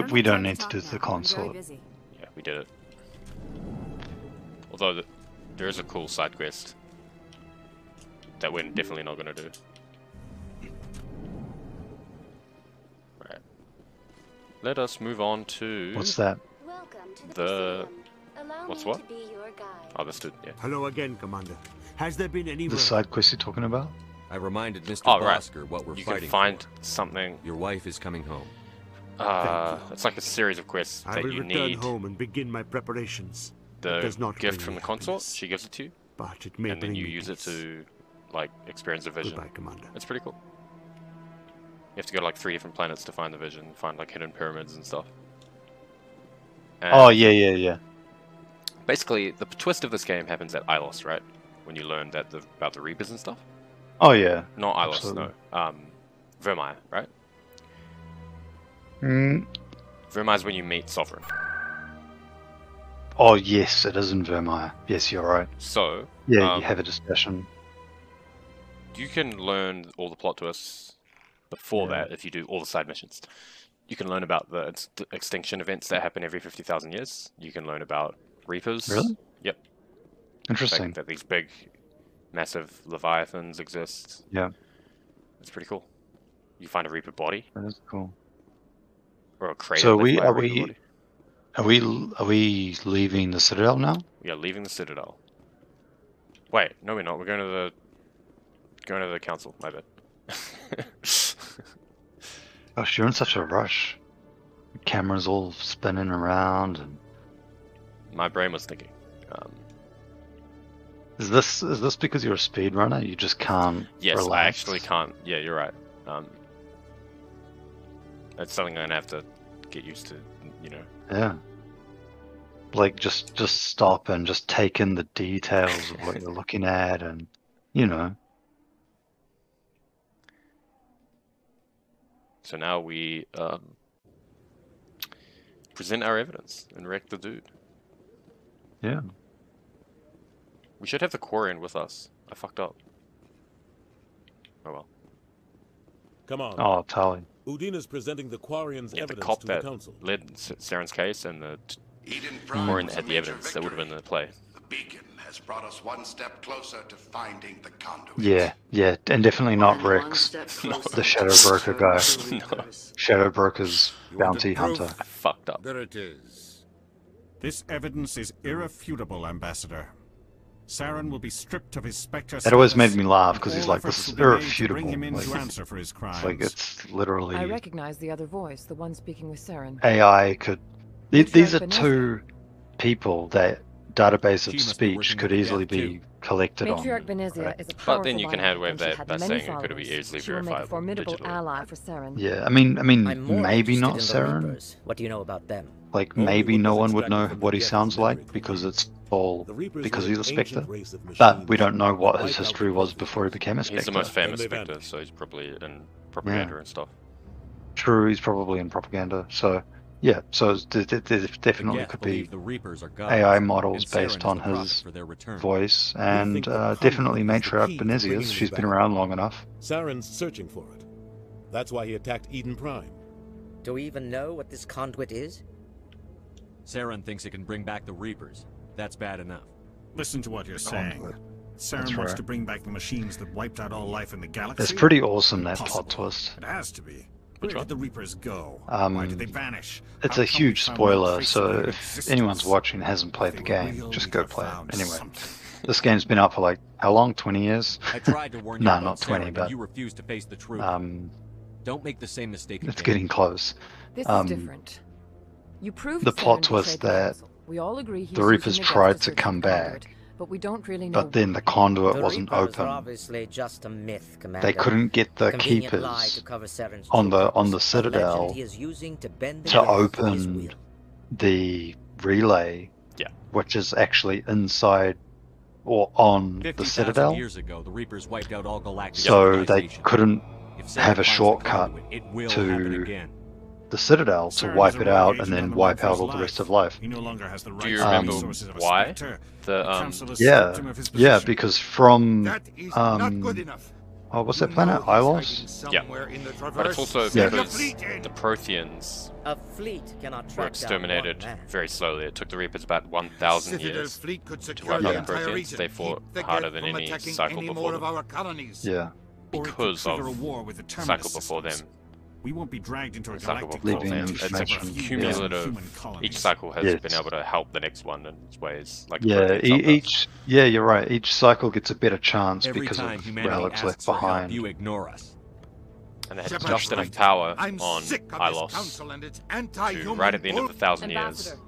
no, we don't need to do the console. Yeah, we did it. Although there is a cool side quest that we're definitely not going to do. Right. Let us move on to... What's that? The... What's what? Oh, this dude, yeah. Hello again, Commander. Has there been any The side quest you're talking about? I reminded Mr. Oh, right. Bosker what we're You fighting can find for. something... Your wife is coming home. It's like a series of quests I that will you return need. home and begin my preparations. The It does not gift bring from me the consort, happiness, she gives it to you, but it may and then bring you me use it peace. to, like, experience the vision. Goodbye, Commander. It's pretty cool. You have to go to, like, 3 different planets to find the vision, find, like, hidden pyramids and stuff. And Oh, yeah. basically, the twist of this game happens at Ilos, right? When you learn that about the Reapers and stuff. Oh, yeah. Not Ilos, Absolutely. no. Vermeer, right? Mm. Vermeer is when you meet Sovereign. Oh, yes, it is in Vermeer. Yes, you're right. So, Yeah, you have a discussion. you can learn all the plot twists before Yeah. that if you do all the side missions. You can learn about the extinction events that happen every 50,000 years. You can learn about Reapers. Really? Yep. Interesting. That these big, massive Leviathans exist. Yeah. It's pretty cool. You find a Reaper body. That is cool. Or a crater. So left by a are Reaper body. we leaving the Citadel now? We are leaving the Citadel. Wait, no, we're not. We're going to the council. My bad. Gosh, you're in such a rush. The camera's all spinning around. And... My brain was thinking. Is this because you're a speedrunner? You just can't. Yes, relax? I actually can't. Yeah, you're right. That's something I'm gonna have to get used to. You know. Yeah. Like just stop and just take in the details of what you're looking at, and you know. So now we present our evidence and wreck the dude. Yeah. We should have the Quarian with us. I fucked up. Oh well. Come on. Oh, Tali. Udina's presenting the Quarian's Yeah, the evidence cop to the that council. led Saren's case and the Eden Prime Quarian was that had a the major evidence that would have been in the play. The beacon has brought us one step closer to finding the conduit. Yeah, and definitely not And one Rex, step closer the to Shadow Broker return guy. to the Reapers. Shadow Broker's bounty proof? hunter. I fucked up. There it is. This evidence is irrefutable, Ambassador. Saren will be stripped of his Spectre That always status. made me laugh because he's All like, "This efforts is will be made to bring irrefutable." him in to Like, answer for his crimes. it's like it's literally I recognize the other voice, the one speaking with Saren. AI could. These are Matriarch two people that database She of must be speech working could with easily Death, be collected on. Matriarch Benezia right? is a powerful But then you can liar, have way and she that had by many saying it could be followers. easily She will make a verifiable formidable digitally. ally for Saren. Yeah, I mean, I'm more maybe not interested in the Saren. Reapers. What do you know about them? Like Only maybe what no was one would know extracted from what he the sounds memory like because it's all The Reapers because were he's an a Spectre. ancient race of But machines we don't know what that his wiped out history the was world. before he became a He's the Spectre. most famous And they've Spectre, vanished. so he's probably in propaganda and stuff. True, he's probably in propaganda. So yeah, so there definitely Geth could believe be the Reapers are gods, AI and models Saren based is on the prophet his for their return. voice, and think the definitely conduit is the Matriarch key to bringing Benezia. us She's been back. around long enough. Saren's searching for it. That's why he attacked Eden Prime. Do we even know what this conduit is? Saren thinks it can bring back the Reapers. That's bad enough. Listen to what you're saying. Saren That's wants right. to bring back the machines that wiped out all life in the galaxy. It's pretty awesome, that plot Impossible. twist. It has to be. Which Where one? did the Reapers go? Why did they vanish? It's How a come we huge found no spoiler, trace so of their if existence? anyone's watching and hasn't played the If they were game, real, just we'd go have play found it. Anyway, something. this game's been out for like, how long? 20 years? I tried to warn you Nah, about not 20, Saren, and but you refused to face the truth. Don't make the same mistake it's again. getting close. This is different. You proved The plot Saren twist betrayed the that council. We all agree he's the Reapers using the tried death to search come the conduit, back, but we don't really know. but then the conduit The wasn't Reapers are open. obviously just a myth, Commander. They couldn't get the Convenient lie keepers to cover Saren's on true the purpose, a Citadel legend he is using to bend the to earth to his open will. the relay, which is actually inside or on the 50,000 Citadel. years ago, the Reapers wiped out all galactic So they civilization. couldn't If Saren have a finds the shortcut conduit, it will happen to again. the Citadel to Saren wipe is a it rogue out agent and then on the wipe run out for all his the rest life. of life. He no longer has the Do you rights remember and resources of a why? Spectre. The Council has Yeah, stripped him of his yeah, position. because from That is not good enough. oh, what's that planet? Ilos? Yeah, Somewhere in the but it's also Yeah. because the Protheans A fleet cannot were track down exterminated one man. very slowly. It took the Reapers about 1,000 Citadel years fleet could to secure wipe the out the entire Protheans. region. They fought Keep the harder Geth than from any attacking cycle any before more them. of our colonies. Yeah. Or it could Because of trigger a war with the Terminus cycle before them. systems. We won't be dragged into a The cycle galactic before war them. to It's shiver a a few cumulative. human colonies. Each cycle has Yes. been able to help the next one in ways. Like Yeah, Protheans helped us. each yeah, you're right. Each cycle gets a better chance Every because time of humanity relics asks left for help, behind. you ignore us. And they had Shepard's just enough right. power I'm on sick of this Ilos council and its to, anti-human right at the end of bull- the 1,000 years, Ambassador,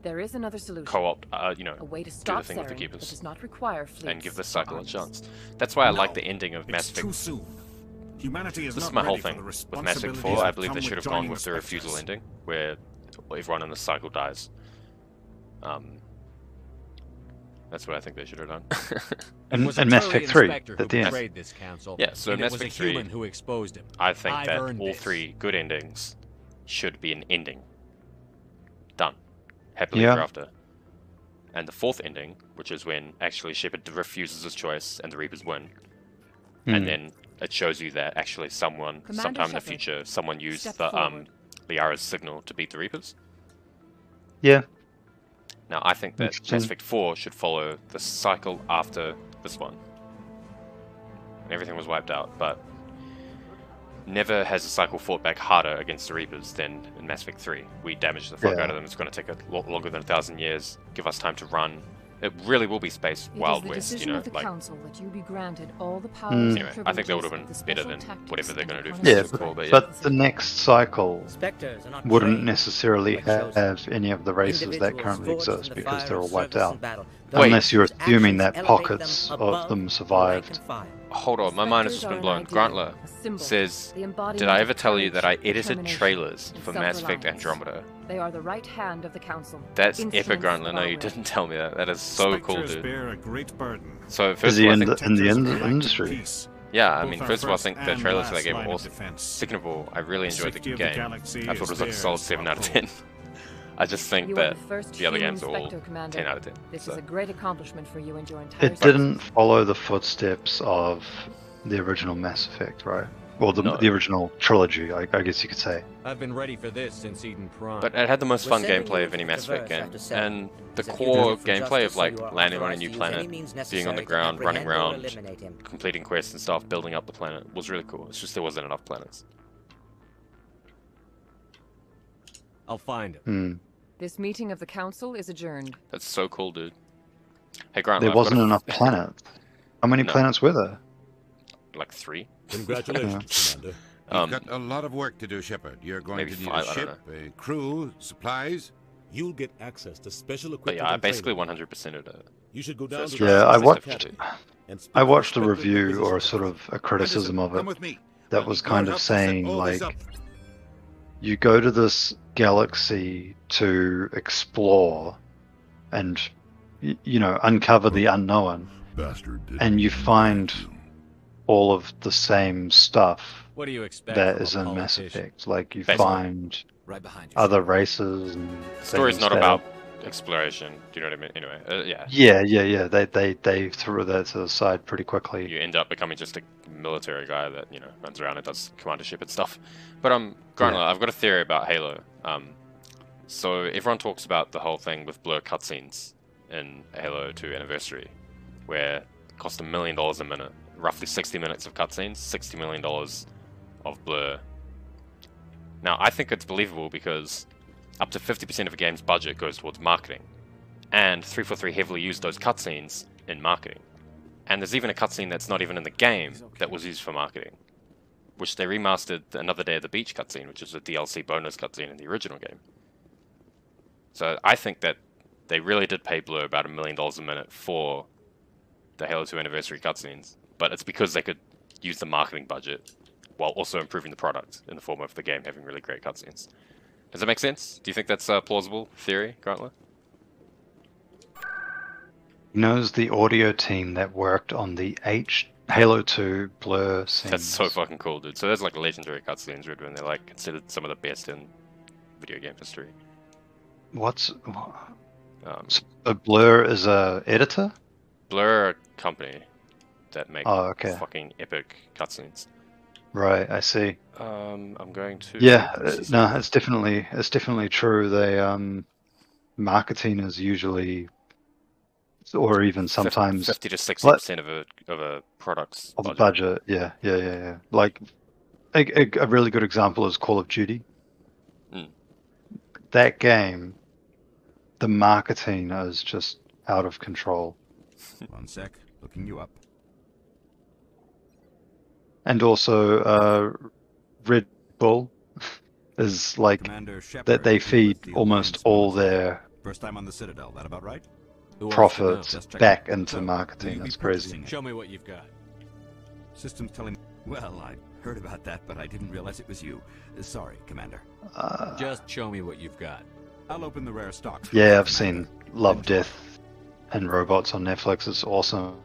there is another solution. co-opt, A way to do the stop thing with the Saren that Keepers does not require fleets and give the or cycle a armies. chance. That's why I like No, the ending of Mass It's too Effect. soon. Humanity is This not is my whole ready for thing the with Mass Effect 4. responsibilities I that believe come they should have joining gone with the refusal Spectres. ending, where everyone in the cycle dies. That's what I think they should have done. And Was a Mass Turian Effect 3 Spectre who at the end. betrayed this council, Yeah, so and Mass it was a Effect 3, human who exposed him. I think I've that earned all this. 3 good endings should be an ending. Done. Happily Yeah. ever after. And the 4th ending, which is when actually Shepard refuses his choice and the Reapers win. And then it shows you that actually someone, Commander sometime in the Shepard, future, someone used step the forward. Liara's signal to beat the Reapers. Yeah. Now I think that Interesting. Mass Effect 4 should follow the cycle after this one. And everything was wiped out, but never has a cycle fought back harder against the Reapers than in Mass Effect 3. We damaged the fuck Yeah. out of them. It's going to take a lot longer than 1,000 years. Give us time to run. It really will be space It Wild is the West, decision you know, of the like. council that you be granted all the powers Mm. and Anyway, I think that would have privileges of been the better special than tactics whatever they're and going to do for reconnaissance Mass Effect 4, but yeah. But the next cycle Spectres are not wouldn't trained, necessarily but chosen. have any of the races that Individuals currently forged in exist the because fire they're of all wiped service out. and battle. Wait. Unless you're Those assuming that actions elevate pockets them of above them rank survived. and file. Hold on, my mind has just Spectres been are an blown. ideal, Grantler a symbol, says, the embodiment did I of ever tell you courage, that I edited determination, trailers and for Mass Effect self-reliance. Andromeda? They are the right hand of the council. That's instruments epic, Grantler. of No, our you will. didn't tell me that. That is so cool, Spectres dude. bear a great burden. So Is first he of all, I in think, the Protectors of industry? peace. yeah, I Both mean, our first of all, I first think the and trailers for that last game line were of awesome. defense. Second of all, I really enjoyed the Safety of the game. galaxy I thought it was like a is solid theirs 7 out of for 10. I just think You are that the first the other human games are all Spectre, Commander. 10 out of 10. This So. is a great accomplishment for you and your entire It didn't follow the footsteps of the original Mass Effect, right? Well, No. the original trilogy, I guess you could say. I've been ready for this since Eden Prime. But it had the most We're fun sending gameplay you of any to Mass Effect Traverse game. after 7. And the As a core fugitive for gameplay justice, of like you are landing on a authorized new to use planet, any means being on the necessary to ground, running apprehend or around, eliminate him. completing quests and stuff, building up the planet was really cool. It's just there wasn't enough planets. I'll find him. Hmm. This meeting of the council is adjourned. That's so cool, dude. Hey, Grant, There I've got wasn't a- enough planets. How many No. planets were there? Like 3. Congratulations, Commander. You've got a lot of work to do, Shepard. You're going maybe to need 5, a I don't ship, a crew, supplies. You'll get access to special But equipment. yeah, I and basically training. 100%ed it. You should go down First to try. Yeah, the I Spectre watched. Academy and speak I with watched a Spectre review or acquisition sort of a criticism of Come it with me. that was kind of You'll have to set saying all this like, up. you go to this galaxy to explore and you know, uncover the unknown, Bastard didn't and you find all of the same stuff What do you expect that from is a in Mass politician? Effect. Like you Basically. find Right behind you. other races and The story's things not that- about exploration. Do you know what I mean? Anyway, yeah. Yeah. They threw that to the side pretty quickly. You end up becoming just a military guy that, you know, runs around and does Commandership and stuff. But Grantler, I've got a theory about Halo. So everyone talks about the whole thing with blur cutscenes in Halo 2 Anniversary, where it cost $1 million a minute, roughly 60 minutes of cutscenes, $60 million of Blur. Now, I think it's believable because up to 50% of a game's budget goes towards marketing, and 343 heavily used those cutscenes in marketing. And there's even a cutscene that's not even in the game that was used for marketing, which they remastered the Another Day at the Beach cutscene, which is a DLC bonus cutscene in the original game. So I think that they really did pay Blur about $1 million a minute for the Halo 2 anniversary cutscenes, but it's because they could use the marketing budget while also improving the product in the form of the game having really great cutscenes. Does that make sense? Do you think that's a plausible theory, Grantler? He knows the audio team that worked on the Halo 2 Blur scenes. That's so fucking cool, dude. So there's like legendary cutscenes written, and they're like considered some of the best in video game history. So Blur is a editor? Blur are a company that make okay. epic cutscenes. Right, I see. I'm going to. Yeah, no, it's definitely true. They marketing is usually, or even sometimes 50 to 60% of a product's budget. Yeah. Like a really good example is Call of Duty. That game, the marketing is just out of control. One sec, looking you up. And also, Red Bull is like that they feed almost all their First time on the Citadel, that about right? profits back into marketing. That's crazy. Show me what you've got. Systems telling. Well, I heard about that, but I didn't realize it was you. Sorry, Commander. Just show me what you've got. I'll open the rare stock. Yeah, I've seen Love, Death, and Robots on Netflix. It's awesome.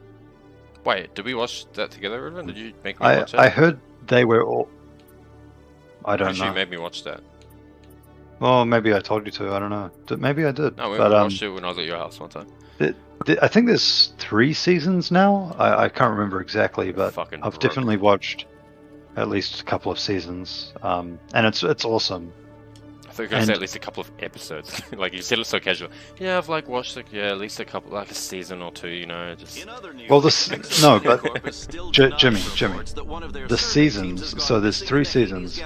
Wait, did we watch that together, Ruben? Did you make me watch it? I heard they were all. I don't know. You made me watch that. Well, maybe I told you to. I don't know. Maybe I did. No, we but, watched it when I was at your house one time. I think there's 3 seasons now. I can't remember exactly, but I've definitely watched at least a couple of seasons. And it's awesome. I thought you were going to say at least a couple of episodes. Like you said it so casual. Yeah, I've like watched at least a couple, like a season or 2, you know. Just. Well, no, but Jimmy, the seasons. So there's 3 seasons,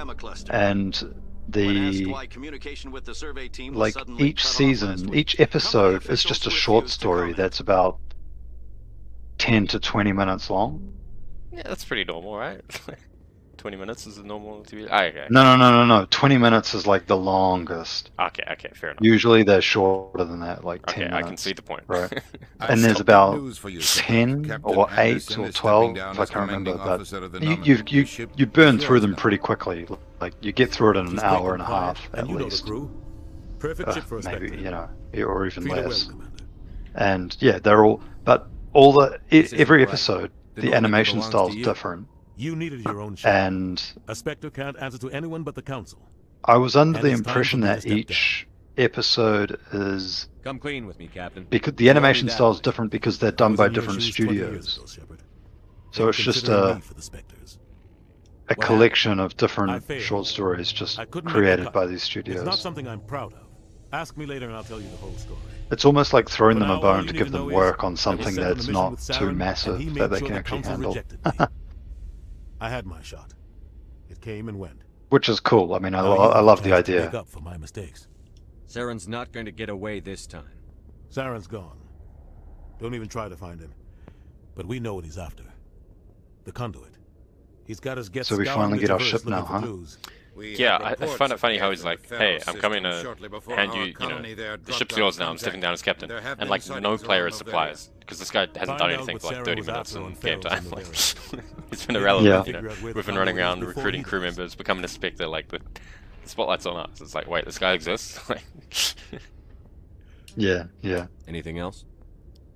and like each season, each episode is just a short story that's about 10 to 20 minutes long. Yeah, that's pretty normal, right? 20 minutes is a normal TV. Oh, okay. No. 20 minutes is like the longest. Okay, fair enough. Usually they're shorter than that, like 10 minutes. I can see the point. Right. And there's about 10 or 8 or 12, if I can't remember, but you burn through them pretty quickly. Like you get through it in an hour and a half at least. Perfect ship for a maybe, Spectre. or even Treat it less. well, Commander. And yeah, they're all, but every episode, the animation style is different. You needed your own ship. And a Spectre can't answer to anyone but the Council. I was under the impression that each episode is... Come clean with me, Captain. Because the animation style is different because they're done by different studios. So it's just a collection of different short stories just created by these studios. It's not something I'm proud of. Ask me later and I'll tell you the whole story. It's almost like throwing them a bone to give them work on something that's not too massive that they can actually handle. I had my shot. It came and went. Which is cool. I mean, I love the idea. Make up for my mistakes. Saren's not going to get away this time. Saren's gone. Don't even try to find him. But we know what he's after. The conduit. He's got us get. So we finally get our ship now, huh? Yeah, I find it funny how he's like, hey, I'm coming to hand you, the ship's yours now, I'm stepping down as captain. And like, no player is suppliers. Because this guy hasn't done anything for like 30 minutes in game time. Like, he's been irrelevant, We've been running around recruiting crew members, becoming a Spectre, like, the spotlight's on us. It's like, wait, this guy exists? Yeah. Anything else?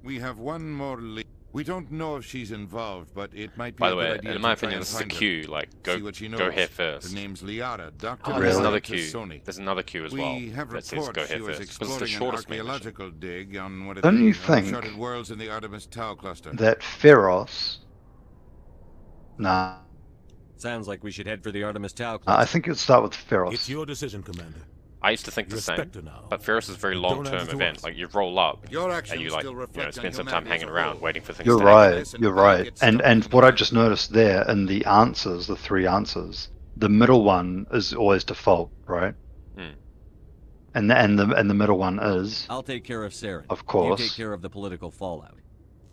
We have one more lead. We don't know if she's involved, but it might be. By the way, in my opinion, this is a cue. Like, go here first. The name's Liara, Dr. Oh, there's another cue. There's another cue as well that says go here first. Because it's the shortest mission. Dig on one of Don't you the think uncharted worlds in the Artemis Tau cluster. that Feros... Nah. Sounds like we should head for the Artemis Tau cluster. I think it'd start with Feros. It's your decision, Commander. I used to think the same, but Ferris is a very long-term event. Like, you roll up, and you like, spend some time hanging around, waiting for things to happen. You're right. And what I just noticed there in the answers, the 3 answers, the middle one is always default, right? Hmm. And the middle one is. I'll take care of Saren. Of course. You take care of the political fallout.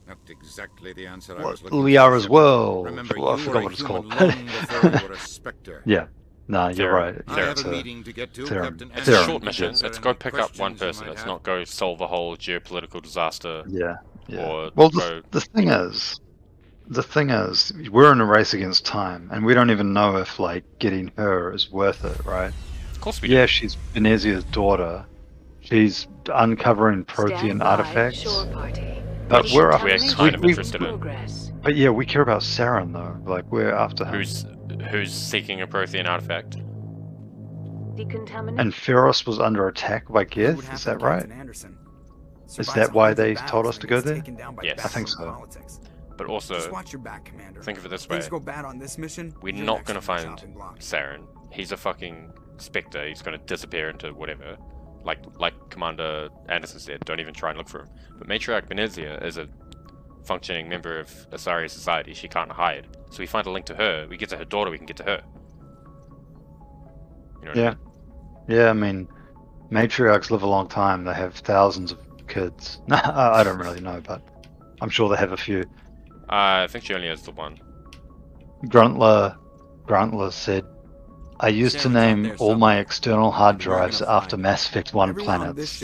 Not exactly the answer I What, was looking for. Liara's Shepard. World. Remember, Well, I you forgot were a what it's human called. long before you were a Spectre. Yeah. No, you're right. I have a meeting to get to, Captain. It's a short mission. It's go pick up one person. It's not go solve a whole geopolitical disaster. Yeah. Or Well, go... the thing is, we're in a race against time, and we don't even know if like getting her is worth it, right? Of course we do. Yeah, do. she's Venezia's daughter. She's uncovering Prothean artifacts. But we're kind of interested in. But yeah, we care about Saren though. Like we're after him. Who's seeking a Prothean artifact? And Feros was under attack by Geth. Is that right? Is that why they told us to go there? Yes. I think so. But also, Just watch your back, Commander. think of it this way: Things go bad on this mission, we're you're not next gonna on the find chopping block. Saren. He's a fucking Spectre. He's gonna disappear into whatever. Like Commander Anderson said, don't even try and look for him. But Matriarch Venezia is a functioning member of Asari society. She can't hide. So we find a link to her. We get to her daughter. We can get to her. You know what I mean? Yeah, I mean, matriarchs live a long time. They have thousands of kids. No, I don't really know, but I'm sure they have a few. I think she only has the one. Gruntler said, I used to name all my external hard drives after Mass Effect 1 planets.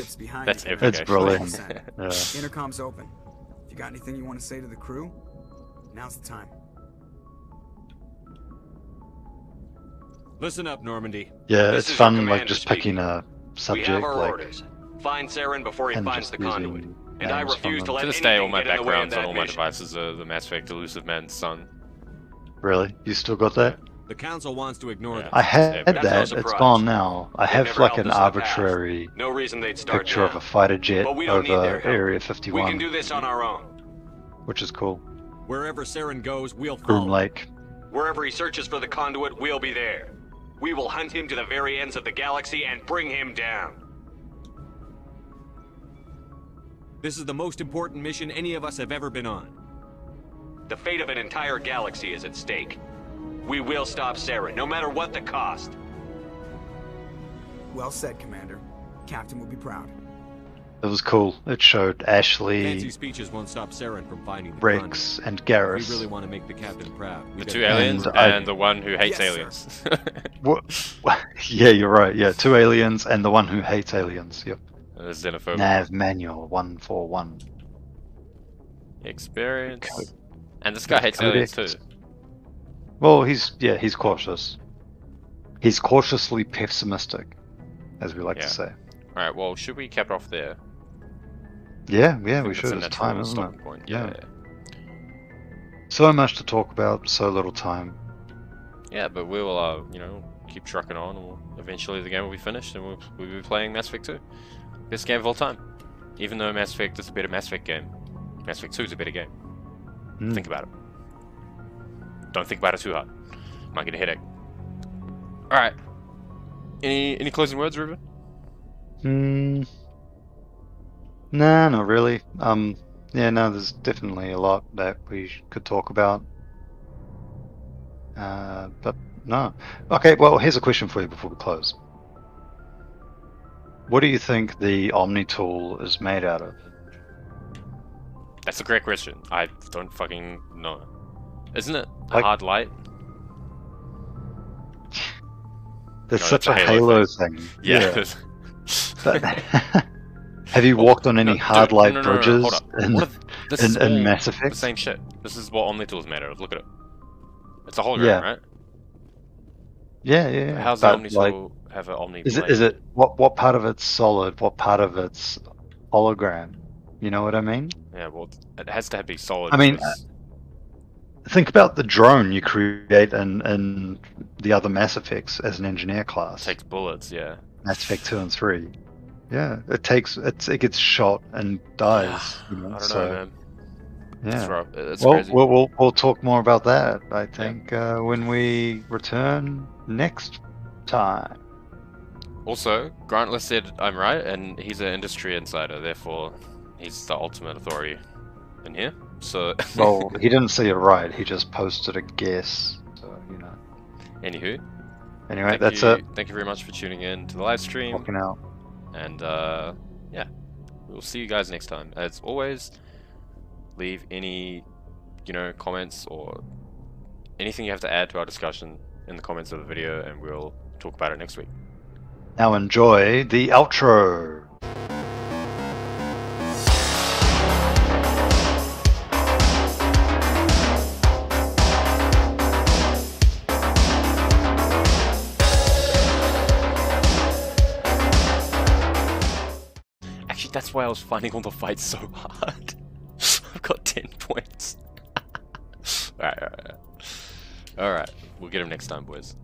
That's epic. It's brilliant. Yeah. Intercom's open. If you got anything you want to say to the crew, now's the time. Listen up, Normandy. Yeah, This it's is fun, your like commander just speaking. picking a We subject, have our like, orders. Find Saren before he and finds just the conduit. using And I names refuse from to them. let To this day, all my anything get in the way of backgrounds on that all my mission. devices are the Mass Effect Elusive Man's son. Really? You still got that? The council wants to ignore that. I had That's no that, it's surprise. gone now. I They've have never like helped an us in the past. arbitrary No reason they'd start picture now. of a fighter jet But we don't need their over help. Area We 51, can do this on our own. which is cool. Wherever Saren goes, we'll Groom follow. Lake. Wherever he searches for the conduit, we'll be there. We will hunt him to the very ends of the galaxy and bring him down. This is the most important mission any of us have ever been on. The fate of an entire galaxy is at stake. We will stop Saren, no matter what the cost. Well said, Commander. Captain will be proud. It was cool. It showed Fancy Ashley, speeches won't stop Saren from finding the Rex, and conduit. Garrus. We really want to make the captain proud. The two aliens and the one who hates aliens. What? Yeah, you're right. Yeah, 2 aliens and the one who hates aliens. Yep. Xenophobic. Nav manual 141. Experience. And this guy hates Codex. aliens too. Well, he's cautious. He's cautiously pessimistic, as we like to say. Alright, well, should we cap it off there? Yeah, I we think that's should. a It's natural time, isn't stopping it? point. Yeah. So much to talk about, so little time. Yeah, but we will, keep trucking on, and eventually the game will be finished, and we'll be playing Mass Effect 2. Best game of all time. Even though Mass Effect is a better Mass Effect game. Mass Effect 2 is a better game. Think about it. Don't think about it too hard. Might get a headache. Alright. Any closing words, Ruben? Nah, not really. Yeah, no, there's definitely a lot that we could talk about. But no. Okay, well, here's a question for you before we close. What do you think the Omni tool is made out of? That's a great question. I don't fucking know. Isn't it a Like- hard light? There's No, such that's a a Halo Halo thing. Yeah. But have you walked on any hard Dude, light no, bridges hold up. in, What if this is in all Mass the Effect? same shit. This is what Omni Tool is made out of. Look at it. It's a hologram, Yeah. right? Yeah. How's the but, Omni like, Tool have an Omni Is blade? it what part of it's solid? What part of it's hologram? You know what I mean? Yeah, well, it has to be solid. I mean, because- think about the drone you create in the other Mass Effects as an engineer class. Takes bullets, yeah. Mass Effect 2 and 3. Yeah, it gets shot and dies. You know, I don't so, know, man. Yeah. It's rough. It's well, crazy. we'll talk more about that, I think, when we return next time. Also, Grantless said I'm right, and he's an industry insider, therefore he's the ultimate authority in here. So, Well, he didn't say it right. He just posted a guess. So, you know. Anywho, Anyway, that's it. Thank you very much for tuning in to the live stream. Walking out. And yeah, we'll see you guys next time. As always, leave any, comments or anything you have to add to our discussion in the comments of the video, and we'll talk about it next week. Now enjoy the outro. Actually, that's why I was finding all the fights so hard. I've got 10 points. Alright. We'll get him next time, boys.